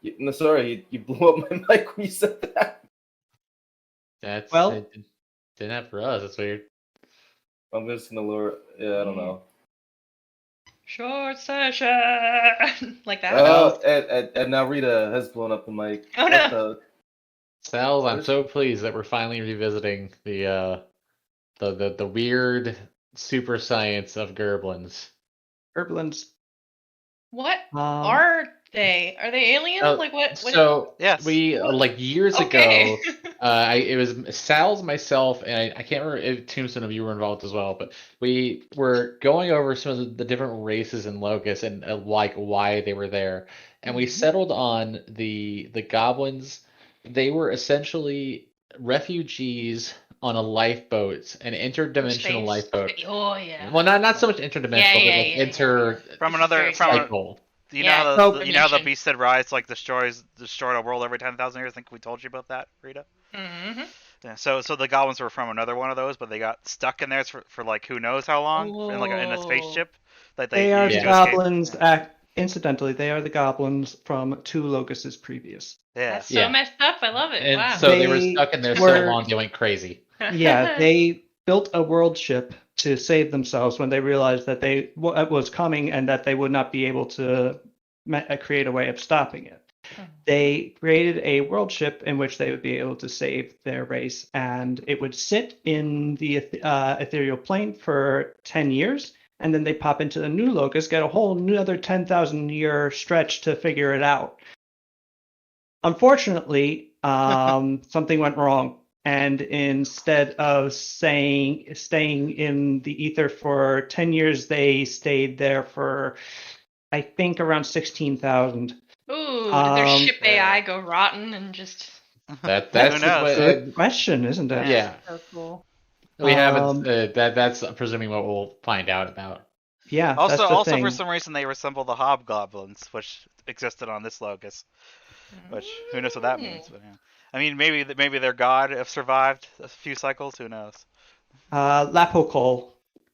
No, sorry, you blew up my mic when you said that. That's Well- it didn't have for us. That's weird. I'm just gonna lower. Yeah, I don't know. Short session. Like that. And now Rita has blown up the mic. Oh, What no. the- Sal's, I'm What is- so pleased that we're finally revisiting the weird super science of Gerblins. Gerblins. What Um, are they? Are they alien? Like what? So Yes. we like years Okay. ago. It was Sal's, myself, and I can't remember if Tombstone, if you were involved as well, but we were going over some of the different races in Locus and like why they were there, and we settled on the goblins. They were essentially refugees on a lifeboat, an interdimensional Space. lifeboat. Oh yeah. Well, not so much interdimensional, but like inter From This is another very cycle. You Yeah, know how so- the you know how the dimension. beast that rise like destroy a world every 10,000 years? I think we told you about that, Rita. Mm-hmm. Yeah, so the goblins were from another one of those, but they got stuck in there for like who knows how long in a spaceship. Like They are the used to goblins. escape. Incidentally, they are the goblins from 2 Locuses previous. Yeah. That's so messed up. I love it. And wow. so they were They stuck in there so were- long they went crazy. Yeah, they built a world ship to save themselves when they realized that it was coming and that they would not be able to create a way of stopping it. They created a world ship in which they would be able to save their race, and it would sit in the ethereal plane for 10 years, and then they pop into the new locus, get a whole another 10,000 year stretch to figure it out. Unfortunately, something went wrong, and instead of staying in the ether for 10 years, they stayed there for, I think, around 16,000. Ooh, did their Um, ship AI go rotten and just? That's Who knows? Good question, isn't it? Yeah. So cool. We haven't. Um, That's presuming what we'll find out about. Yeah. Also, that's the also thing. for some reason they resemble the hobgoblins, which existed on this locus. Which who knows what that means? But yeah. I mean, maybe their god have survived a few cycles. Who knows? Lapokol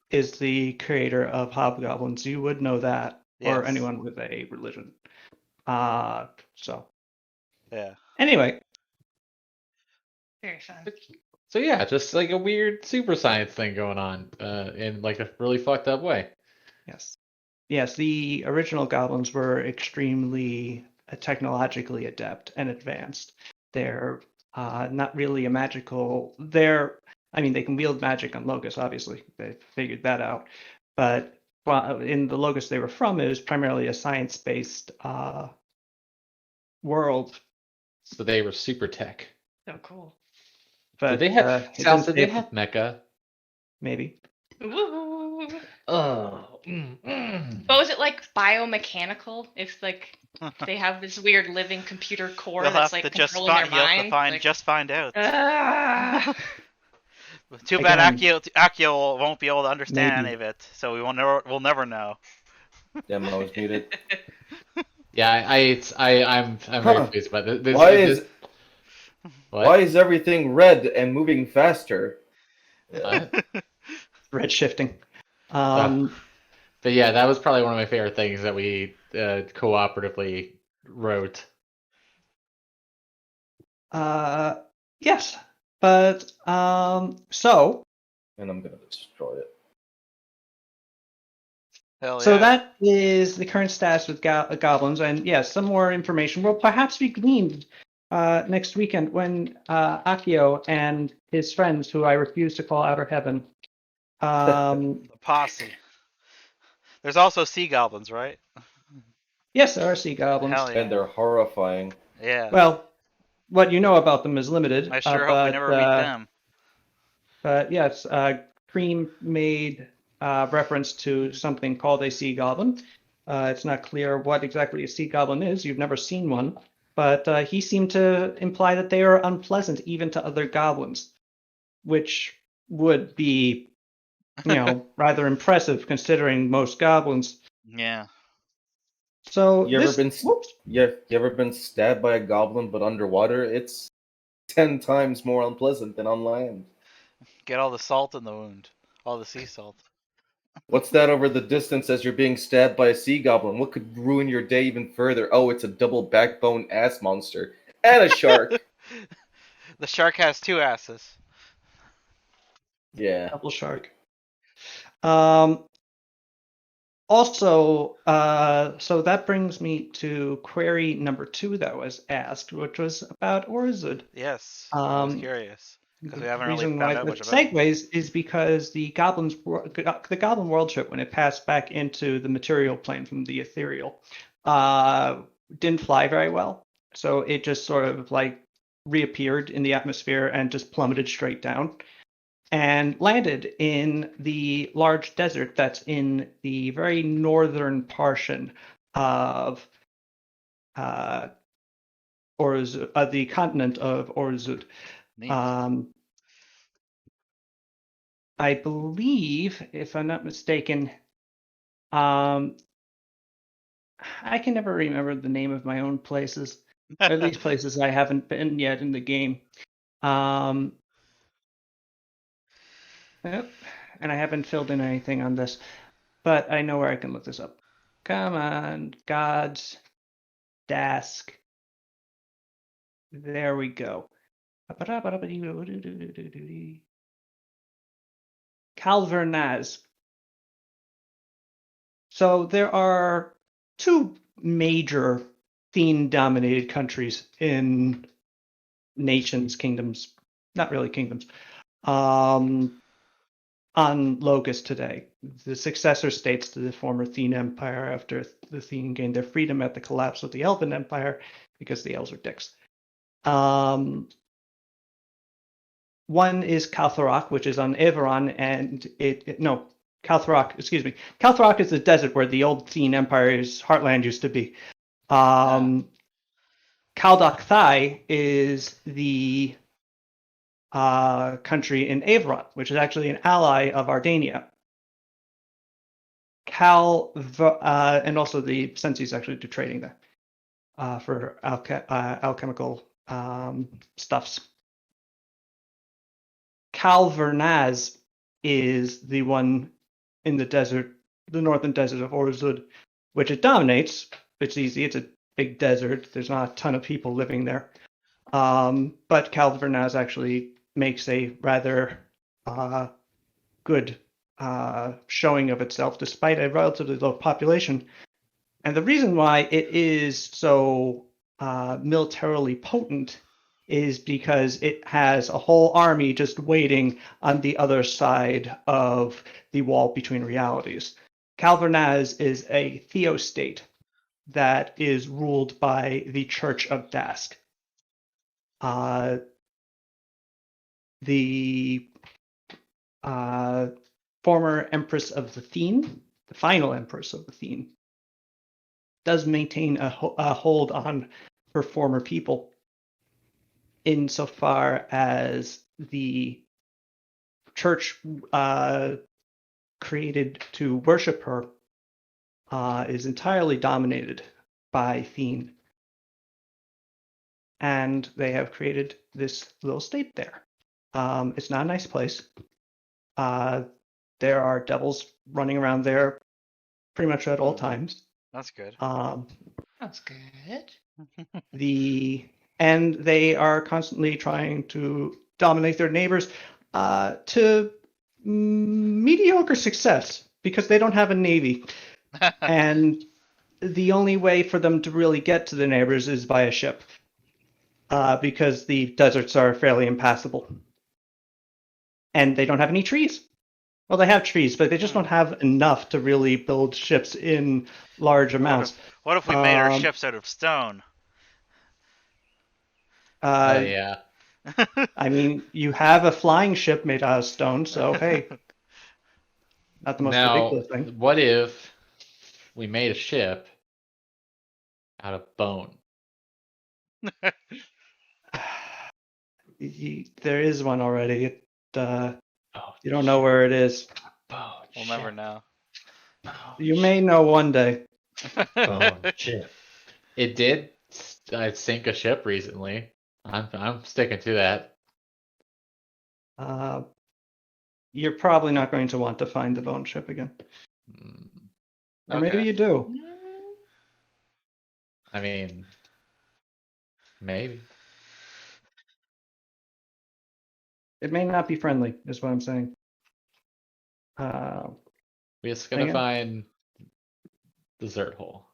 is the creator of hobgoblins. You would know that, or Yes. anyone with a religion. So Yeah. anyway, Very fun. So yeah, just like a weird super science thing going on, in like a really fucked up way. yes, the original goblins were extremely technologically adept and advanced. They're not really a magical. I mean, they can wield magic on Locus, obviously. They figured that out. But in the Locus they were from, it was primarily a science-based world. So they were super tech. So cool. But Did they have Sal, did they have mecha? Maybe. Woo. Oh. But was it like biomechanical? If like they have this weird living computer core You'll that's have like to just controlling find. their mind? Just find out. Ah. Too bad Again. Akio won't be able to understand Maybe. any of it, so we'll never know. Damn, I was muted. Yeah, I'm very pleased about this. What? Why is everything red and moving faster? What? Red shifting. But yeah, that was probably one of my favorite things that we cooperatively wrote. Yes. But so And I'm gonna destroy it. Hell So yeah. that is the current status with goblins, and yes, some more information will perhaps be gleaned next weekend when Akio and his friends, who I refuse to call Outer Heaven, The posse. There's also sea goblins, right? yes, there are sea goblins. Hell yeah. And they're horrifying. Yeah. Well, what you know about them is limited. I sure hope we never meet them. But yes, Cream made reference to something called a sea goblin. It's not clear what exactly a sea goblin is. You've never seen one. But he seemed to imply that they are unpleasant even to other goblins, which would be, rather impressive considering most goblins. Yeah. So You ever been stabbed by a goblin but underwater? It's 10 times more unpleasant than on land. Get all the salt in the wound. All the sea salt. What's that over the distance as you're being stabbed by a sea goblin? What could ruin your day even further? Oh, it's a double backbone ass monster. And a shark. The shark has 2 asses. Yeah. Double shark. Also, so that brings me to query number 2 that was asked, which was about Orzud. Yes, I was Um, curious because we The haven't really reason found why out that much about it. segues is because the Goblin World Ship, when it passed back into the material plane from the ethereal, didn't fly very well. So it just sort of like reappeared in the atmosphere and just plummeted straight down and landed in the large desert that's in the very northern portion of the continent of Orzud. Neat. I believe, if I'm not mistaken, I can never remember the name of my own places, or at least places I haven't been yet in the game. Yep, and I haven't filled in anything on this, but I know where I can look this up. Come on, God's Dask. There we go. Calvernaz. So there are 2 major Thene-dominated countries in nations, kingdoms, not really kingdoms, on Locus today. The successor states to the former Thene Empire after the Thene gained their freedom at the collapse of the Elven Empire because the elves are dicks. One is Kaltharok, which is on Everon, and Kaltharok, excuse me. Kaltharok is the desert where the old Thene Empire's heartland used to be. Kaldok Thai is the country in Averon, which is actually an ally of Ardania. And also the Sensis actually do trading there for alchemical stuffs. Calvernaz is the one in the desert, the northern desert of Orzud, which it dominates. It's easy. It's a big desert. There's not a ton of people living there. But Calvernaz actually makes a rather good showing of itself despite a relatively low population. And the reason why it is so militarily potent is because it has a whole army just waiting on the other side of the wall between realities. Calvernaz is a theostate that is ruled by the Church of Dask. The former Empress of the Thene, the final Empress of the Thene, does maintain a hold on her former people insofar as the church created to worship her is entirely dominated by Thene. And they have created this little state there. It's not a nice place. There are devils running around there pretty much at all times. That's good. That's good. And they are constantly trying to dominate their neighbors to mediocre success because they don't have a navy. And the only way for them to really get to the neighbors is by a ship because the deserts are fairly impassable. And they don't have any trees. Well, they have trees, but they just don't have enough to really build ships in large amounts. What if we made our ships out of stone? Yeah. I mean, you have a flying ship made out of stone, so hey, not the most Now, ridiculous thing. what if we made a ship out of bone? There is one already. Oh, You don't know where it is. bone. We'll ship. never know. Bone You may know one day. Bone ship. It did sink a ship recently. I'm sticking to that. you're probably not going to want to find the bone ship again. Mm, Or maybe okay. you do. I mean, maybe. It may not be friendly, is what I'm saying. We're just gonna Again? find the Zert hole.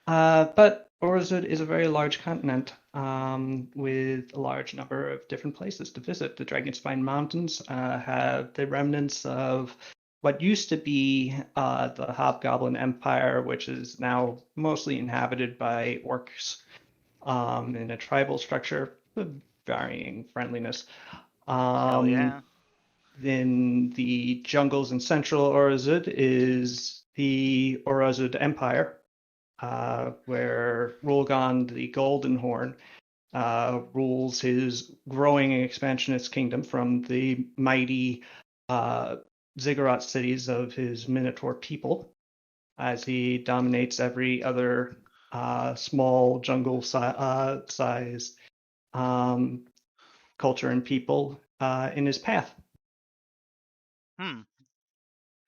But Orzud is a very large continent with a large number of different places to visit. The Dragonspine Mountains have the remnants of what used to be the Hobgoblin Empire, which is now mostly inhabited by orcs in a tribal structure with varying friendliness. Hell yeah. In the jungles in central Orzud is the Orzud Empire, where Rolgon the Golden Horn rules his growing and expansionist kingdom from the mighty ziggurat cities of his Minotaur people, as he dominates every other small jungle size culture and people in his path. Hmm.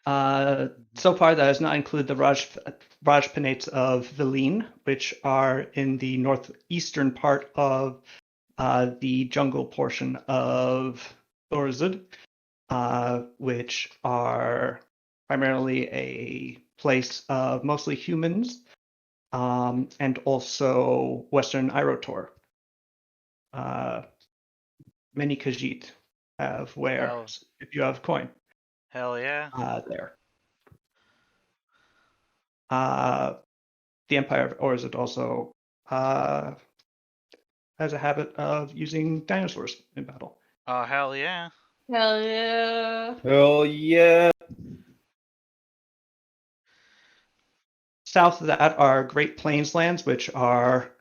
So far, that does not include the Rajpanates of Vileen, which are in the northeastern part of the jungle portion of Orzud, which are primarily a place of mostly humans and also Western Irotor. Many Khajiit have wares if you have coin. Hell yeah. There. The Empire of Orzud also has a habit of using dinosaurs in battle. Oh, hell yeah. Hell yeah. Hell yeah. South of that are Great Plains lands, which are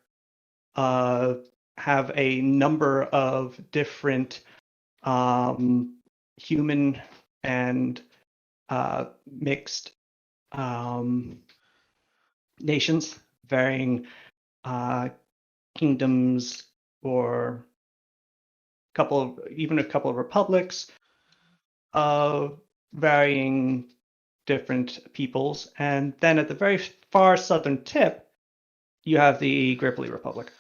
have a number of different human and mixed nations, varying kingdoms or even a couple of republics of varying different peoples. And then at the very far southern tip, you have the Gripply Republic.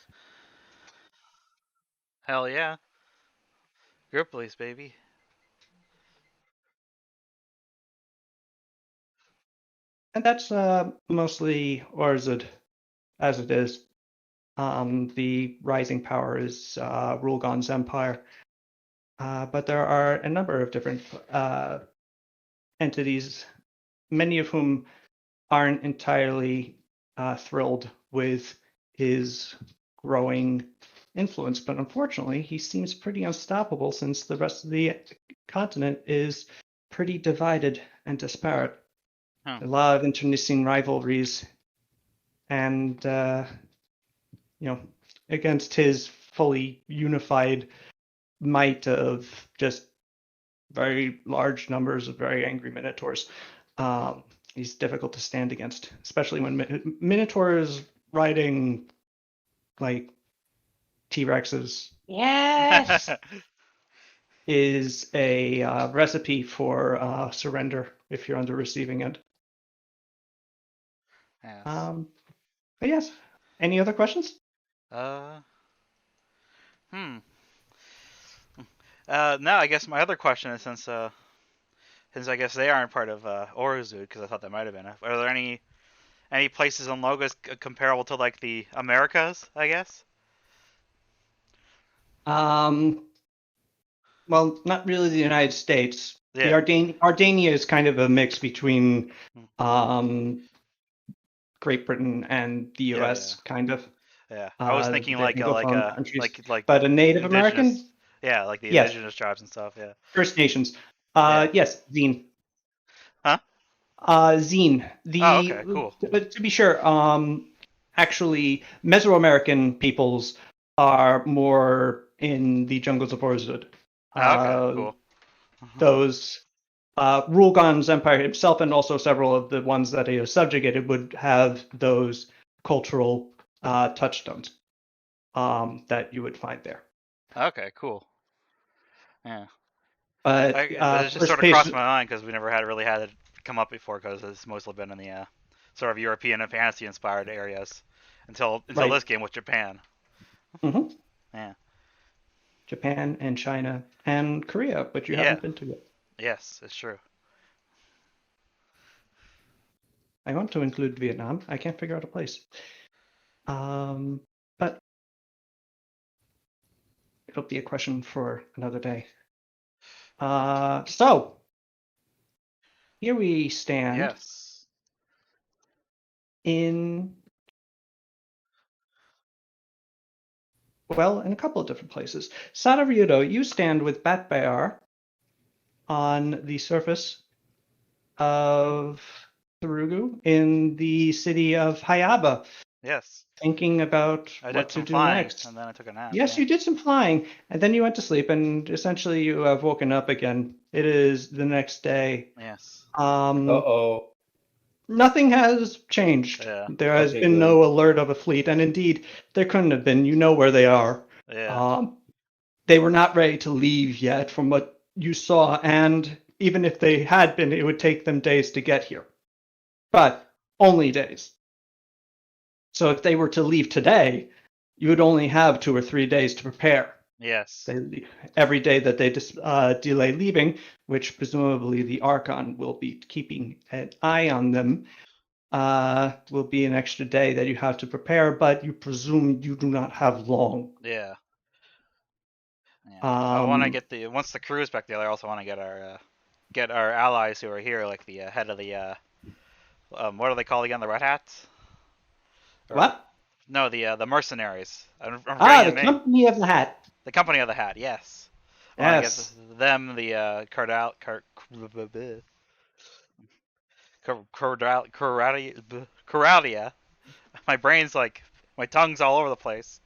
Hell yeah. Gripply's, baby. And that's mostly Orzud as it is. The rising power is Rulgon's empire. But there are a number of different entities, many of whom aren't entirely thrilled with his growing influence. But unfortunately, he seems pretty unstoppable since the rest of the continent is pretty divided and disparate. Huh. A lot of internecine rivalries, and against his fully unified might of just very large numbers of very angry minotaurs. He's difficult to stand against, especially when Minotaur is riding like T-Rexes. Yes. Is a recipe for surrender if you're on the receiving end. Yes. But yes, any other questions? No, I guess my other question is since I guess they aren't part of Oruzud, because I thought they might have been. Are there any places on Logos comparable to like the Americas? I guess. Well, not really the United States. Yeah. The Ardania is kind of a mix between Great Britain and the U.S. kind of. Yeah, I was thinking the Anglophone countries. But a Native American? Yeah, like the Yes. indigenous tribes and stuff. Yeah. First Nations. Yeah. Yes, Zine. Huh? Zine. Oh, okay, cool. But to be sure, actually, Mesoamerican peoples are more in the jungles of Orzud. Okay, cool. Those Rulgon's empire himself, and also several of the ones that he has subjugated, would have those cultural touchstones that you would find there. Okay, cool. Yeah. But That just first sort of base, crossed my mind because we never really had it come up before because it's mostly been in the sort of European and fantasy inspired areas until right. this game with Japan. hmm Yeah. Japan and China and Korea, but you Yeah. haven't been to yet. Yes, it's true. I want to include Vietnam. I can't figure out a place. But it'll be a question for another day. So here we stand Yes. in, well, in a couple of different places. Sadaryudo, you stand with Batbear on the surface of Tsurugu in the city of Hayaba, Yes. thinking about I what did to some do flying next. and then I took a nap. Yes, yeah. you did some flying, and then you went to sleep, and essentially you have woken up again. It is the next day. Yes. Uh-oh. Nothing has changed. Yeah. There has Okay, been good. no alert of a fleet, and indeed, there couldn't have been. You know where they are. Yeah. They were not ready to leave yet, from what you saw, and even if they had been, it would take them days to get here. But only days. So if they were to leave today, you would only have 2 or 3 days to prepare. Yes. Every day that they delay leaving, which presumably the Archon will be keeping an eye on them, will be an extra day that you have to prepare, but you presume you do not have long. Yeah. Yeah. I want to Um, get once the crew's back there. I also want to get our allies who are here, like the head of the what are they called again? The Red Hats? Or what? no, the mercenaries. I'm Ah, forgetting the the name. Company of the Hat. The Company of the Hat. Yes. I want to get Yes. them the Coralia. My brain's like my tongue's all over the place.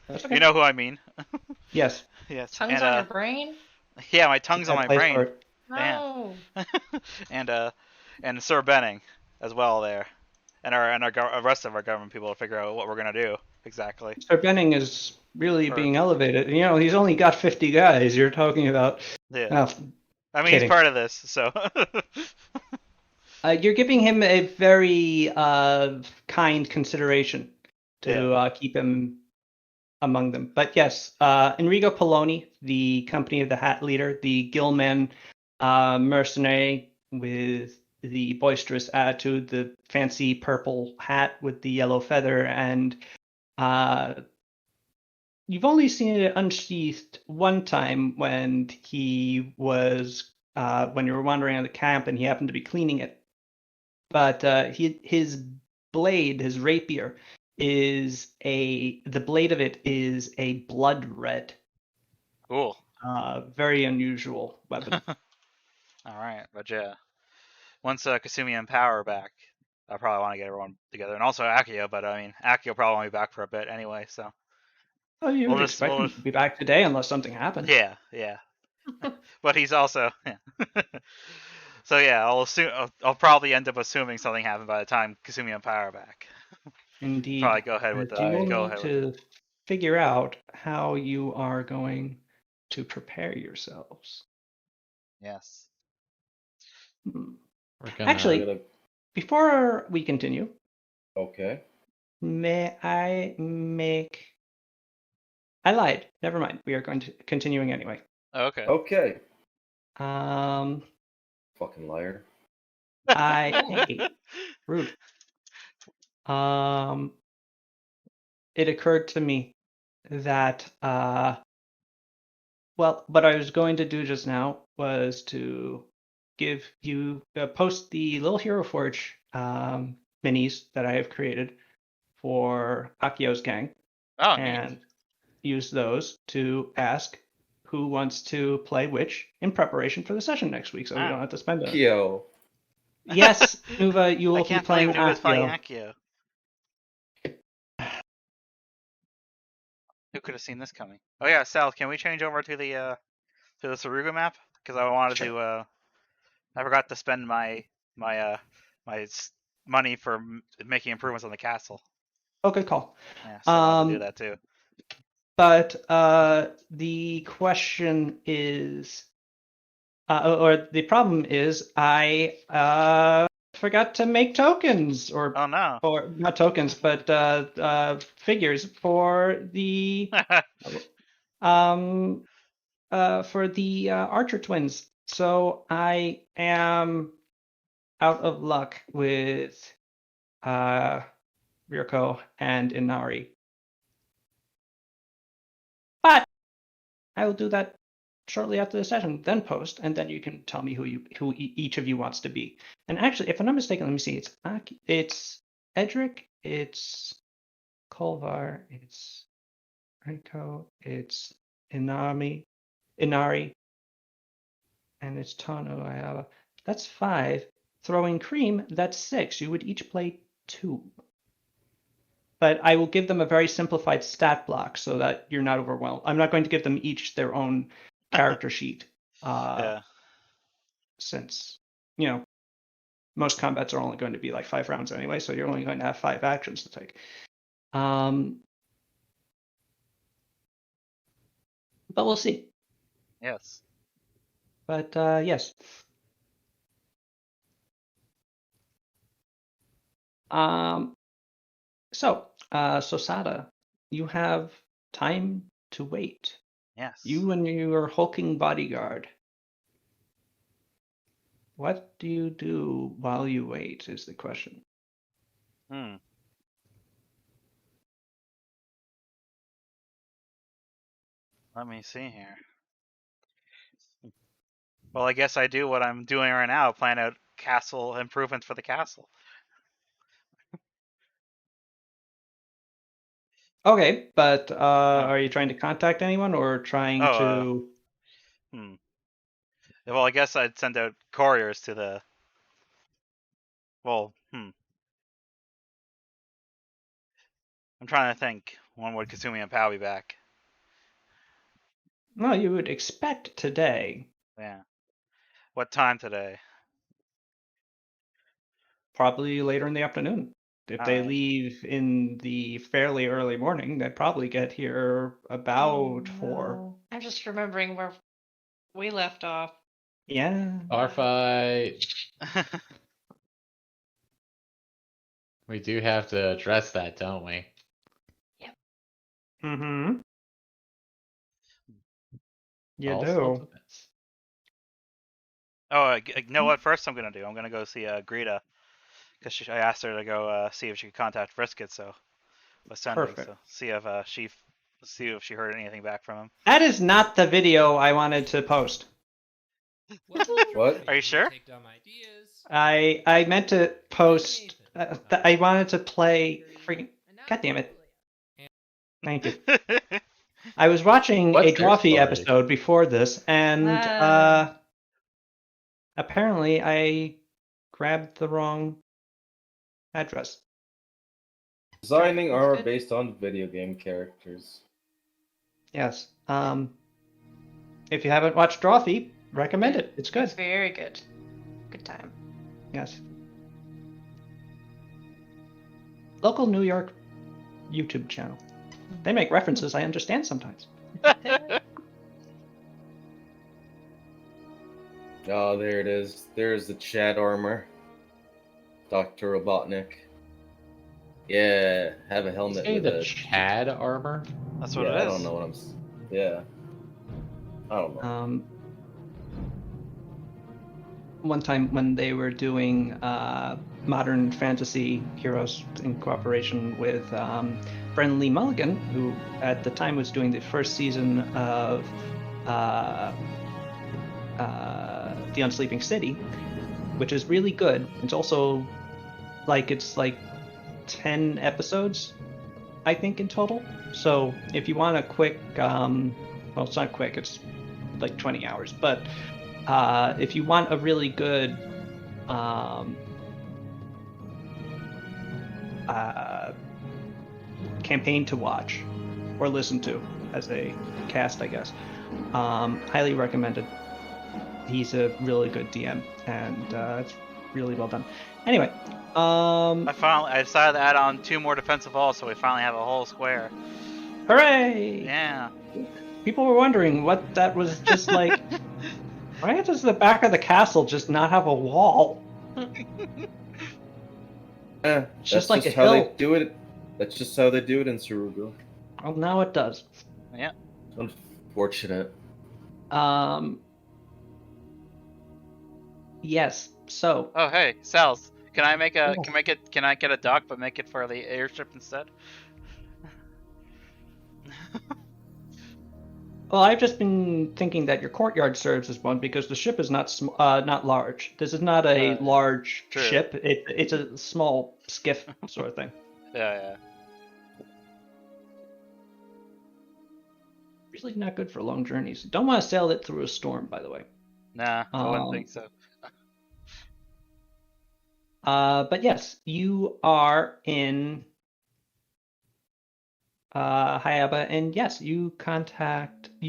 That's You okay. know who I mean? Yes. Yes. Tongues And on your brain? yeah, my It's a tongue's on bad my place for brain. it. No. And Sir Benning as well there, and our rest of our government people to figure out what we're gonna do exactly. Mr. Benning is really Or- being elevated. You know, he's only got 50 guys. You're talking about. Yeah, Oh, I mean kidding. he's part of this, so You're giving him a very kind consideration to keep him among them. But yes, Enrico Poloni, the Company of the Hat leader, the Gilman mercenary with the boisterous attitude, the fancy purple hat with the yellow feather, and you've only seen it unsheathed one time when he was when you were wandering around the camp and he happened to be cleaning it. But his blade, his rapier, the blade of it is a blood red. cool. Very unusual weapon. All right, but yeah, once Kasumi and Power are back, I probably want to get everyone together, and also Akio. But I mean, Akio probably won't be back for a bit anyway, so Oh, you would we'll expect him to be back today unless something happened. yeah. But he's also yeah. So yeah, I'll probably end up assuming something happened by the time Kasumi and Power are back. Indeed. Probably go ahead with You will Right. need to figure out how you are going to prepare yourselves. Yes. Hmm. We're gonna, Actually, before we continue, Okay. may I make... I lied. Never mind. We are going to continuing anyway. Okay. Okay. Um, Fucking liar. hey, rude. It occurred to me that well, what I was going to do just now was to give you post the Little Hero Forge minis that I have created for Akio's gang, Oh, neat. and use those to ask who wants to play which in preparation for the session next week, so we Ah. don't have to spend it. Kyo. Yes, Nuva, you I will be can't playing believe Nuva's playing Akio. Akio. Who could have seen this coming? Oh yeah, Sal, can we change over to the Saruga map? Because I wanted to. I forgot to spend my money for making improvements on the castle. Oh, good call. Yeah, so I wanted to do that too. but the question is, or the problem is, I forgot to make tokens, Oh no. or not tokens, but figures for the Archer twins. So I am out of luck with Ryuko and Inari. But I will do that shortly after the session, then post, and then you can tell me who each of you wants to be. And actually, if I'm not mistaken, let me see. It's Edric, it's Kolvar, it's Ryuko, it's Inari, and it's Tano Ayala. That's 5. Throwing cream, that's 6. You would each play 2. But I will give them a very simplified stat block so that you're not overwhelmed. I'm not going to give them each their own character sheet. Yeah. Since, most combats are only going to be like 5 rounds anyway, so you're only going to have 5 actions to take. But we'll see. Yes. But yes. So Sada, you have time to wait. Yes. You and your hulking bodyguard. What do you do while you wait is the question. Let me see here. Well, I guess I do what I'm doing right now, plan out castle improvements for the castle. Okay, but are you trying to contact anyone or trying to... Well, I guess I'd send out couriers to the... Well, I'm trying to think. When would Kasumi and Pao be back? No, you would expect today. Yeah. What time today? Probably later in the afternoon. If they Alright. leave in the fairly early morning, they'd probably get here about 4. I'm just remembering where we left off. Yeah. Our fight. We do have to address that, don't we? Mm-hmm. You All do. self-defense. Oh, you know what? First, I'm gonna do. I'm gonna go see Greta, because I asked her to go see if she could contact Brisket. So, was sending. Perfect. So, see if she heard anything back from him. That is not the video I wanted to post. What? Are you sure? I meant to post. I wanted to play. Freaking. God damn it. Thank you. I was watching What's a their Drawfee story? episode before this, and apparently I grabbed the wrong address. Designing armor based on video game characters. Yes. If you haven't watched Drawfee, recommend it. It's good. It's very good. Good time. Yes. Local New York YouTube channel. They make references I understand sometimes. Oh, there it is. There's the Chad armor. Dr. Robotnik. Yeah, have a helmet Say with the a... Chad armor? That's what yeah, it is. I don't know what I'm... Yeah. I don't know. One time when they were doing modern fantasy heroes in cooperation with Brennan Lee Mulligan, who at the time was doing the first season of The Unsleeping City, which is really good. It's also it's like 10 episodes, I think, in total. So if you want a quick, well, it's not quick, it's like 20 hours, but if you want a really good campaign to watch or listen to as a cast, I guess, highly recommended. He's a really good DM, and it's really well done. Anyway, I decided to add on 2 more defensive walls, so we finally have a whole square. Hooray! Yeah. People were wondering what that was just like. Why does the back of the castle just not have a wall? That's It's just like just a how they hill. do it. That's just how they do it in Cerugo. Well, now it does. Yeah. Unfortunate. Yes. So, Oh, hey, Sal's. Can I make a? Yeah. Can I get a dock, but make it for the airship instead? well, I've just been thinking that your courtyard serves as one because the ship is not large. This is not a large true. ship. It's a small skiff sort of thing. Yeah. Really not good for long journeys. Don't want to sail it through a storm, by the way. Nah, I wouldn't think so. But yes, you are in Hayaba, and yes, you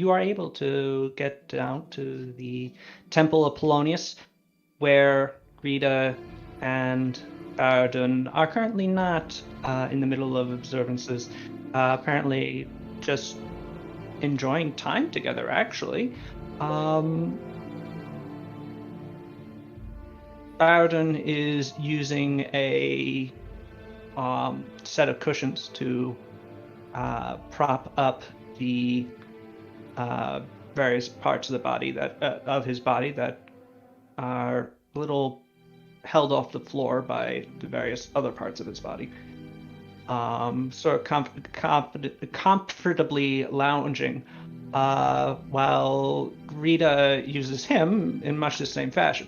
are able to get down to the Temple of Polonius, where Rita and Baradun are currently not in the middle of observances. Apparently, just enjoying time together, actually. Baradun is using a set of cushions to prop up the various parts of the body of his body that are a little held off the floor by the various other parts of his body. Sort of comfortably lounging, while Rita uses him in much the same fashion.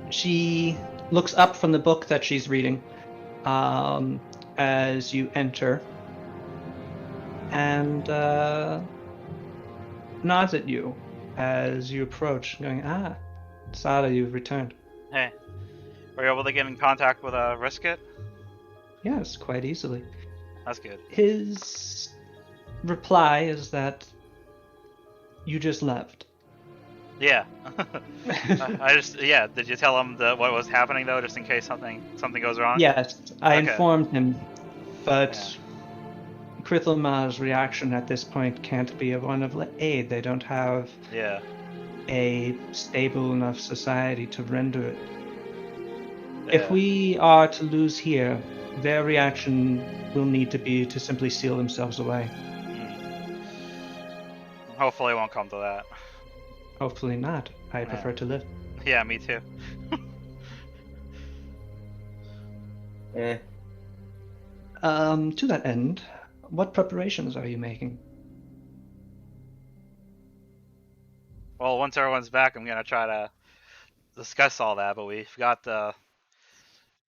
She looks up from the book that she's reading as you enter, and nods at you as you approach, going, Sada, you've returned. Hey, were you able to get in contact with Riskit? Yes, quite easily. That's good. His reply is that you just left. Yeah. Did you tell him what was happening though, just in case something goes wrong? Yes, I Okay. informed him, but Krithilmar's reaction at this point can't be one of aid. They don't have a stable enough society to render it. If we are to lose here, their reaction will need to be to simply seal themselves away. Hopefully it won't come to that. Hopefully not. I prefer to live. Yeah, me too. To that end, what preparations are you making? Well, once everyone's back, I'm gonna try to discuss all that. But we've got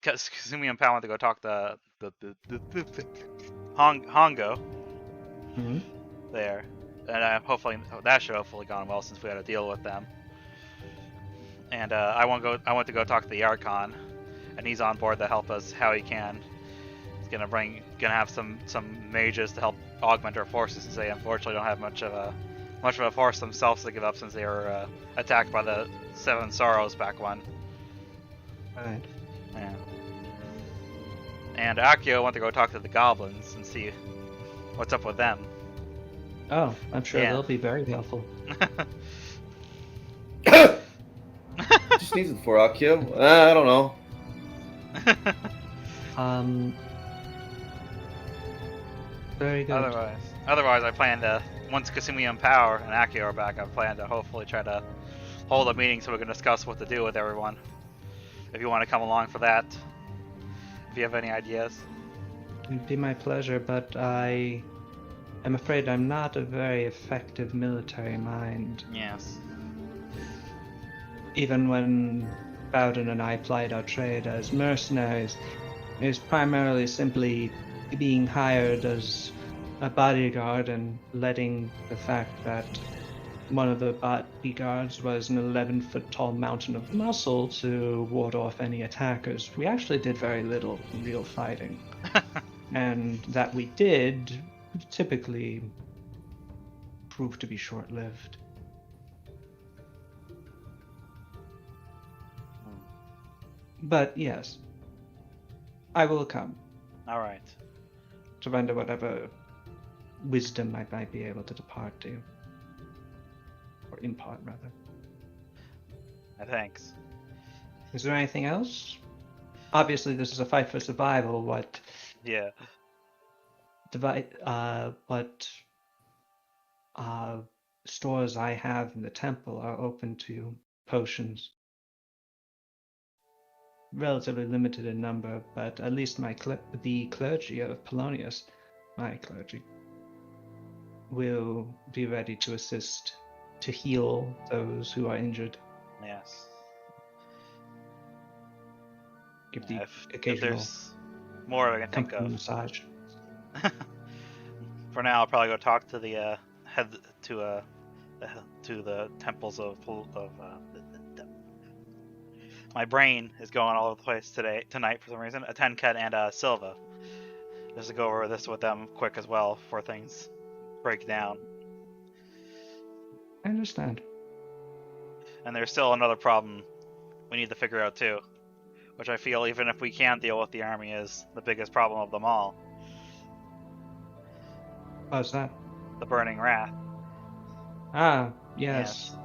Kasumi and Pal went to go talk to the Hongo Mm-hmm. there, and hopefully that should hopefully gone well since we had to deal with them. And I went to go talk to the Archon, and he's on board to help us how he can. He's gonna have some mages to help augment our forces, since they unfortunately don't have much of a force themselves to give up, since they were attacked by the Seven Sorrows back when. Right. Yeah. And Akio went to go talk to the goblins and see what's up with them. Oh, I'm sure Yeah. they'll be very helpful. Just needs it for Akio. I don't know. Very good. Otherwise, I plan to, once Kasumi and Power and Akio are back, I plan to hopefully try to hold a meeting so we can discuss what to do with everyone. If you want to come along for that, if you have any ideas. It'd be my pleasure, but I am afraid I'm not a very effective military mind. Yes. Even when Bowden and I plied our trade as mercenaries, it was primarily simply being hired as a bodyguard and letting the fact that one of the bodyguards was an 11-foot tall mountain of muscle to ward off any attackers. We actually did very little real fighting. And that we did typically proved to be short-lived. But yes, I will come All right. to render whatever wisdom I might be able to depart to. Or impart, rather. Thanks. Is there anything else? Obviously, this is a fight for survival. What Yeah. stores I have in the temple are open to potions. Relatively limited in number, but at least the clergy of Polonius, my clergy, will be ready to assist to heal those who are injured. Yes. Give the If occasional there's more I can think comforting of. massage. For now, I'll probably go talk to the head to the temples of my brain is going all over the place tonight for some reason. Tenket and Silva, just to go over this with them quick as well before things break down. I understand. And there's still another problem we need to figure out too, which I feel even if we can deal with the army is the biggest problem of them all. How's that? The Burning Wrath. Ah, yes.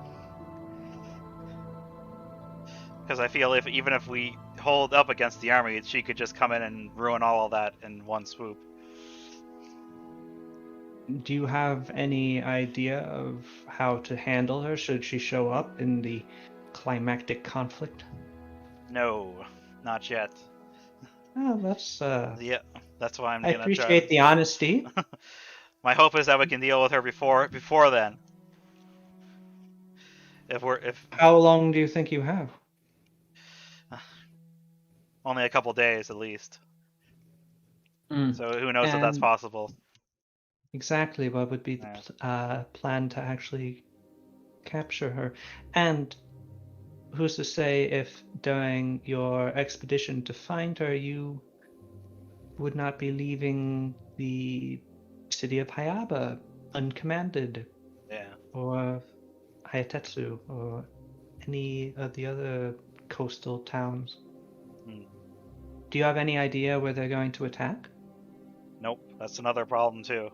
Because I feel even if we hold up against the army, she could just come in and ruin all of that in one swoop. Do you have any idea of how to handle her should she show up in the climactic conflict? No, not yet. Oh, that's Yeah, that's why I'm I gonna appreciate try. the honesty. My hope is that we can deal with her before then. If How long do you think you have? only a couple days at least. Mm. So who knows if that's And possible? exactly what would be the plan to actually capture her? And who's to say if during your expedition to find her you would not be leaving the city of Hayaba uncommanded, Yeah. or Hayatetsu, or any of the other coastal towns? Hmm. Do you have any idea where they're going to attack? Nope, that's another problem too.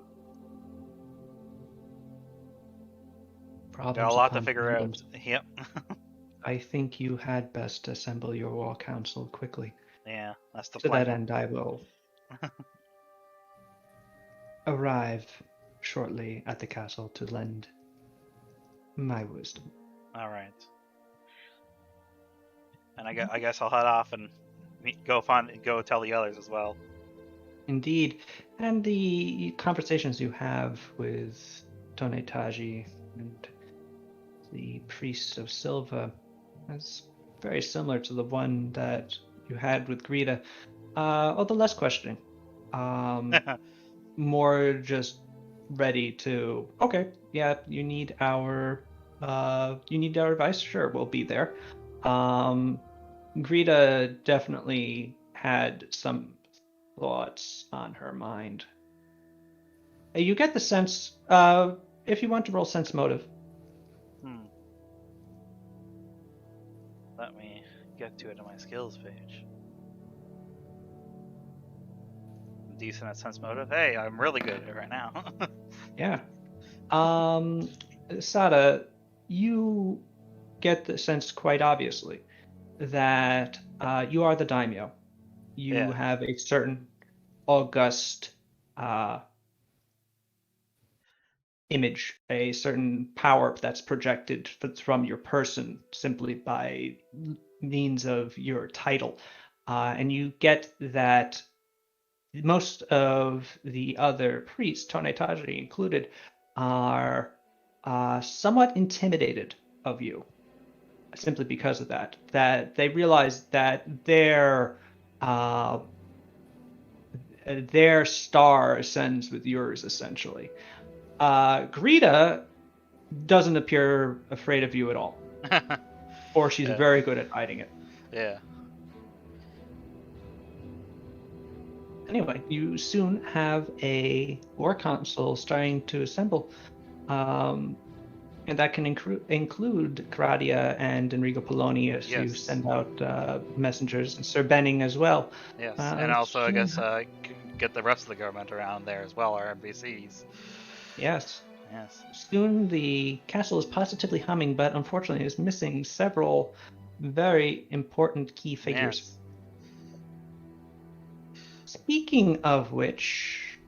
Problems Got a lot to upon figure out. problems. Yep. I think you had best assemble your war council quickly. Yeah, that's the To plan. that end, I will arrive shortly at the castle to lend my wisdom. All right. And I guess I'll head off and go tell the others as well. Indeed, and the conversations you have with Tonetaji and the priest of Silva is very similar to the one that you had with Greta, although less questioning. More just ready to, okay, yeah, you need our advice, sure, we'll be there. Greta definitely had some thoughts on her mind. You get the sense, if you want to roll sense motive. Let me get to it on my skills page. Decent at sense motive. Hey, I'm really good at it right now. Yeah. Sada, you get the sense quite obviously that you are the daimyo. You have a certain august image, a certain power that's projected from your person simply by means of your title. And you get that most of the other priests, Tonetaji included, are somewhat intimidated of you simply because of that. That they realize that their star ascends with yours, essentially. Greta doesn't appear afraid of you at all. Or she's very good at hiding it. Yeah. Anyway, you soon have a war council starting to assemble. And that can include Caradia and Enrico Poloni as you Yes. send out messengers, and Sir Benning as well. Yes, and also I Soon- guess get the rest of the government around there as well, our NPCs. Yes. Yes. Soon the castle is positively humming, but unfortunately is missing several very important key figures. Yes. Speaking of which,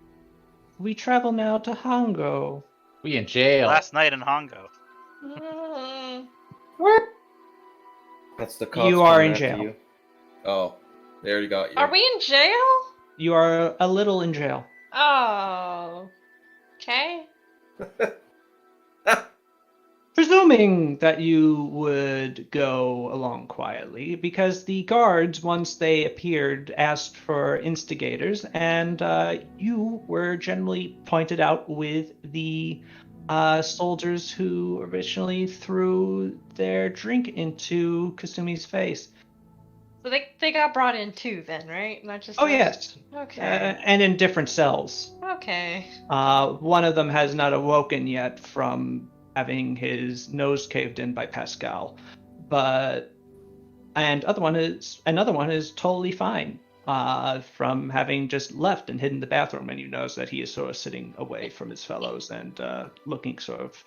we travel now to Hongo. We in jail. Last night in Hongo. Mm. That's the cops You are coming in after jail. you. Oh, they already got you. Are we in jail? You are a little in jail. Oh. Okay. Presuming that you would go along quietly, because the guards, once they appeared, asked for instigators, and you were generally pointed out with the soldiers who originally threw their drink into Kasumi's face. So they got brought in too, then, right? Not just Oh, us? yes. Okay. And in different cells. Okay. One of them has not awoken yet from having his nose caved in by Pascal, but another one is totally fine from having just left and hidden in the bathroom, and you notice that he is sort of sitting away from his fellows and looking sort of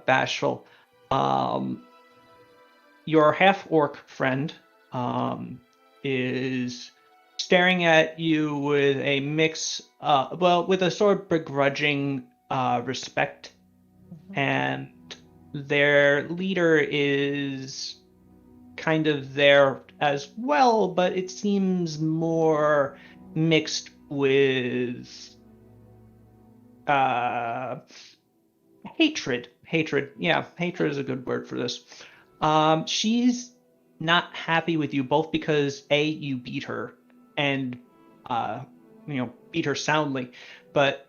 bashful. Your half-orc friend is staring at you with a mix, with a sort of begrudging respect, and their leader is kind of there as well, but it seems more mixed with hatred. Yeah, hatred is a good word for this. She's not happy with you, both because A, you beat her, and beat her soundly, but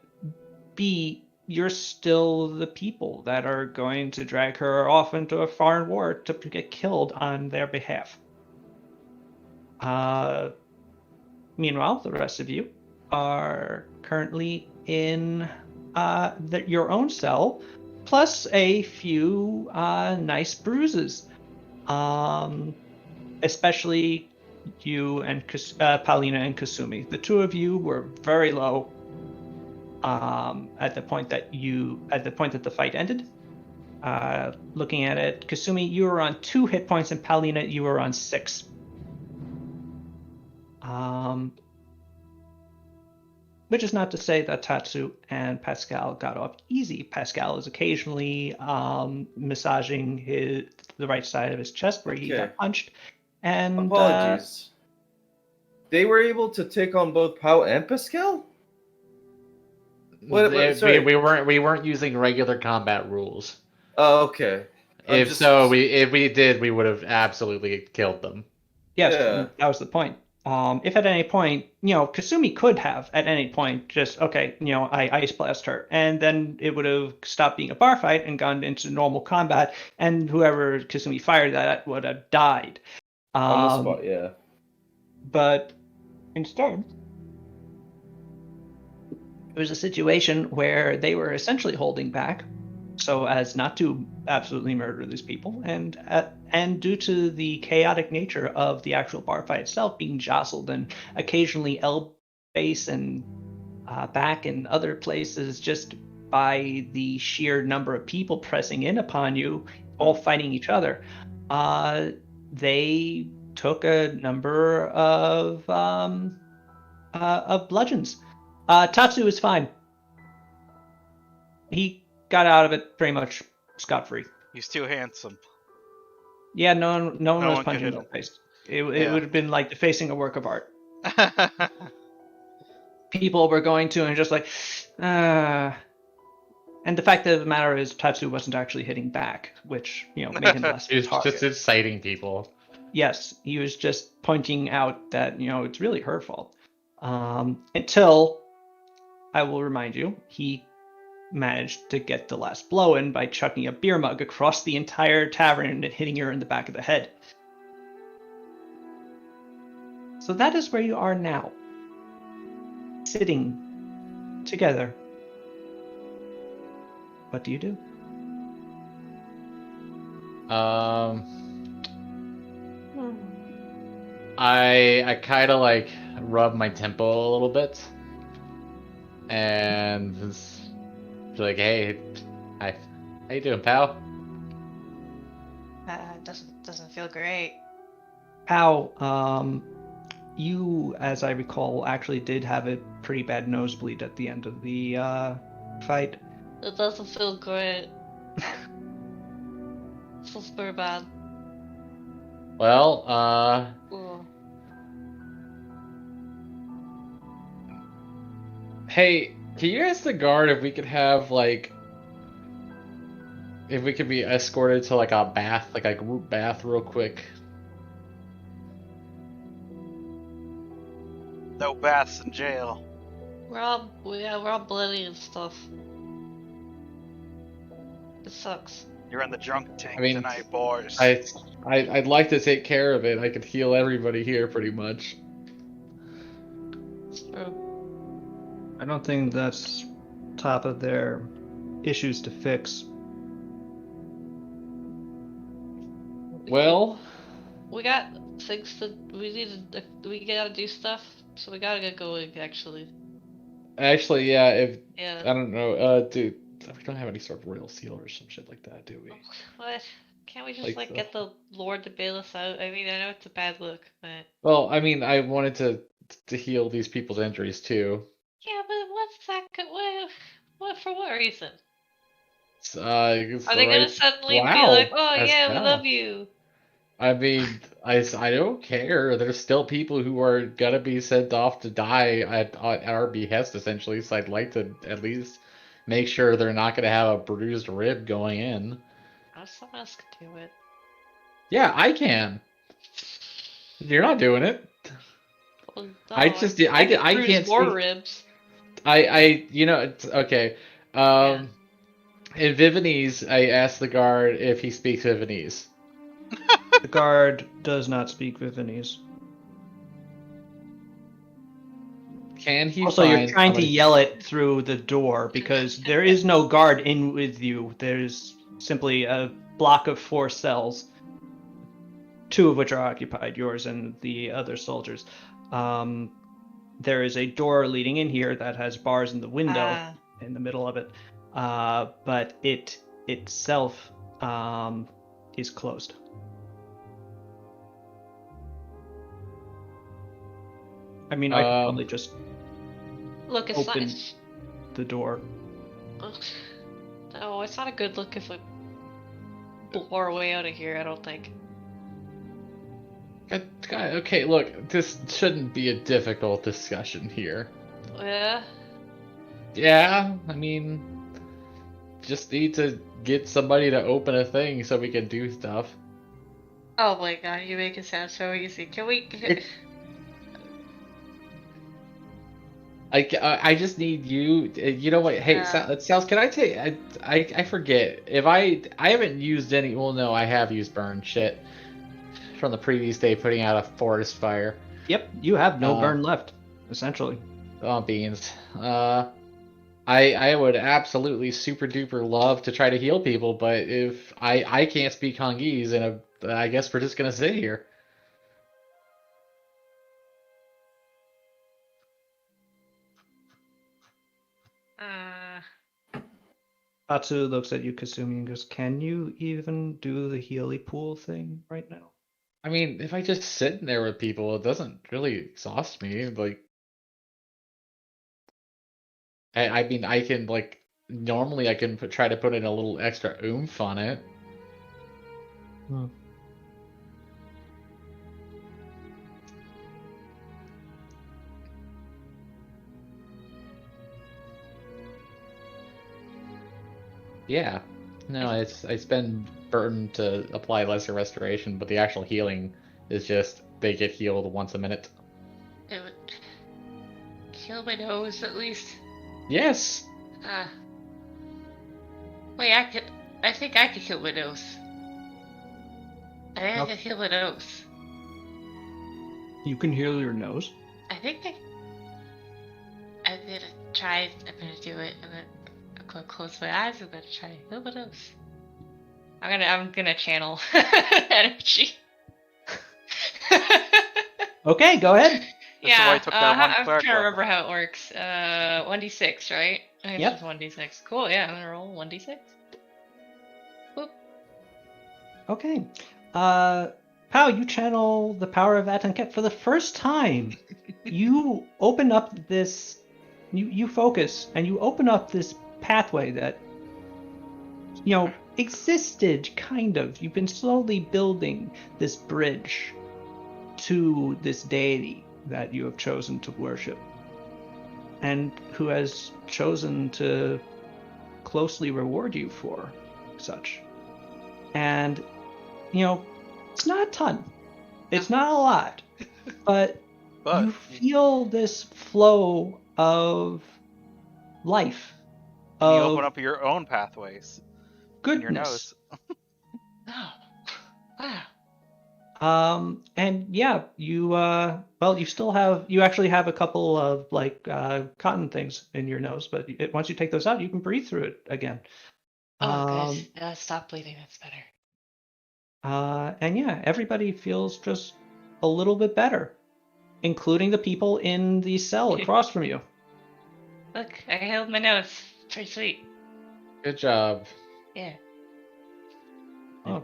B, you're still the people that are going to drag her off into a foreign war to get killed on their behalf. Meanwhile, the rest of you are currently in your own cell, plus a few nice bruises. Especially you and Paulina and Kasumi. The two of you were very low at the point that the fight ended. Looking at it, Kasumi, you were on 2 hit points, and Paulina, you were on 6. Which is not to say that Tatsu and Pascal got off easy. Pascal is occasionally massaging the right side of his chest where he got punched. And apologies. They were able to take on both Pau and Pascal? Sorry. We weren't using regular combat rules. Oh, okay. If we did, we would have absolutely killed them. Yes, Yeah. that was the point. If at any point, Kasumi could have at any point just, I ice blast her, and then it would have stopped being a bar fight and gone into normal combat, and whoever Kasumi fired at would have died. On the spot, yeah. But instead, it was a situation where they were essentially holding back so as not to absolutely murder these people, and due to the chaotic nature of the actual bar fight itself, being jostled and occasionally elbow face and back and other places just by the sheer number of people pressing in upon you, all fighting each other, they took a number of bludgeons. Tatsu is fine. He got out of it pretty much scot-free. He's too handsome. Yeah, no one was one could punching hit in him. the face. It would have been like defacing a work of art. People were going to and just like, and the fact of the matter is Tatsu wasn't actually hitting back, which made him less He was target. just inciting people. Yes, he was just pointing out that it's really her fault. Until I will remind you, he managed to get the last blow in by chucking a beer mug across the entire tavern and hitting her in the back of the head. So that is where you are now. Sitting together. What do you do? I kind of like rub my temple a little bit, and just be like, "Hey, hi, how you doing, pal?" Doesn't feel great. Al, you, as I recall, actually did have a pretty bad nosebleed at the end of the fight. It doesn't feel great. Feels very bad. Well, Ugh. hey, can you ask the guard if we could have like, if we could be escorted to like a bath, like a group bath, real quick? No baths in jail. We're all bloody and stuff. It sucks. You're in the drunk tank I mean, tonight, boys. I'd like to take care of it. I could heal everybody here pretty much. It's true. I don't think that's top of their issues to fix. Well, We got things that we gotta do stuff, so we gotta get going. Actually, actually, yeah. If I yeah. don't know, dude, we don't have any sort of royal seal or some shit like that, do we? What? Can't we just Like like the- get the Lord to bail us out? I mean, I know it's a bad look, but Well, I mean, I wanted to heal these people's injuries too. yeah. But what's that? What for? What reason? It's, Are they gonna suddenly be wow, like, "Oh as yeah, we hell. love you"? I mean, I don't care. There's still people who are gonna be sent off to die at our behest, essentially. So I'd like to at least make sure they're not gonna have a bruised rib going in. Oh, someone else could do it. Yeah, I can. You're not doing it. Well, no, I just I could I bruise can't more speak. ribs. You know, it's okay. In Vivanese, I asked the guard if he speaks Vivanese. The guard does not speak Vivanese. Can he Also, you're find trying to somebody- yell it through the door because there is no guard in with you. There's simply a block of 4 cells, 2 of which are occupied, yours and the other soldiers. There is a door leading in here that has bars in the window Ah. in the middle of it, but it itself is closed. I mean, I could probably just Look, it's open not. the door. Ugh. No, it's not a good look if we blow our way out of here. I don't think. God, okay, look, this shouldn't be a difficult discussion here. Yeah. Yeah, I mean, just need to get somebody to open a thing so we can do stuff. Oh my god, you make it sound so easy. Can we? I just need you. You know what? Hey, Yeah. Sals, can I take? I forget if I haven't used any. Well, no, I have used burn shit from the previous day, putting out a forest fire. Yep, you have no burn left, essentially. Oh, beans. I would absolutely super duper love to try to heal people, but if I can't speak Hangese, and I guess we're just gonna sit here. Atsu looks at you, Kasumi, and goes, "Can you even do the Healy pool thing right now?" I mean, if I just sit in there with people, it doesn't really exhaust me. Like, I mean, I can like normally I can try to put in a little extra oomph on it. Yeah, no, it's been burdened to apply lesser restoration, but the actual healing is just they get healed once a minute. It would kill my nose at least. Yes. Wait, I think I could kill my nose. I think I Okay. could heal my nose. You can heal your nose. I'm gonna try. I'm gonna do it. I'm gonna close my eyes. I'm gonna try to heal my nose. I'm gonna channel energy. Okay, go ahead. This is why Yeah, you took that one I'm cleric trying to weapon. remember how it works. 1d6, right? I think Yep. it's just 1d6. Cool, yeah, I'm gonna roll 1d6. Boop. Okay. Pow, you channel the power of Atanket for the first time. You open up this. You focus and you open up this pathway that existed, kind of. You've been slowly building this bridge to this deity that you have chosen to worship and who has chosen to closely reward you for such. And, it's not a ton. It's not a lot. But But you feel this flow of life, you of open up your own pathways in your goodness. nose. Oh, wow. And yeah, you actually have a couple of cotton things in your nose, but once you take those out, you can breathe through it again. Oh, good. Stop bleeding, that's better. And yeah, everybody feels just a little bit better, including the people in the cell across from you. Look, I held my nose. Pretty sweet. Good job. Yeah. Oh.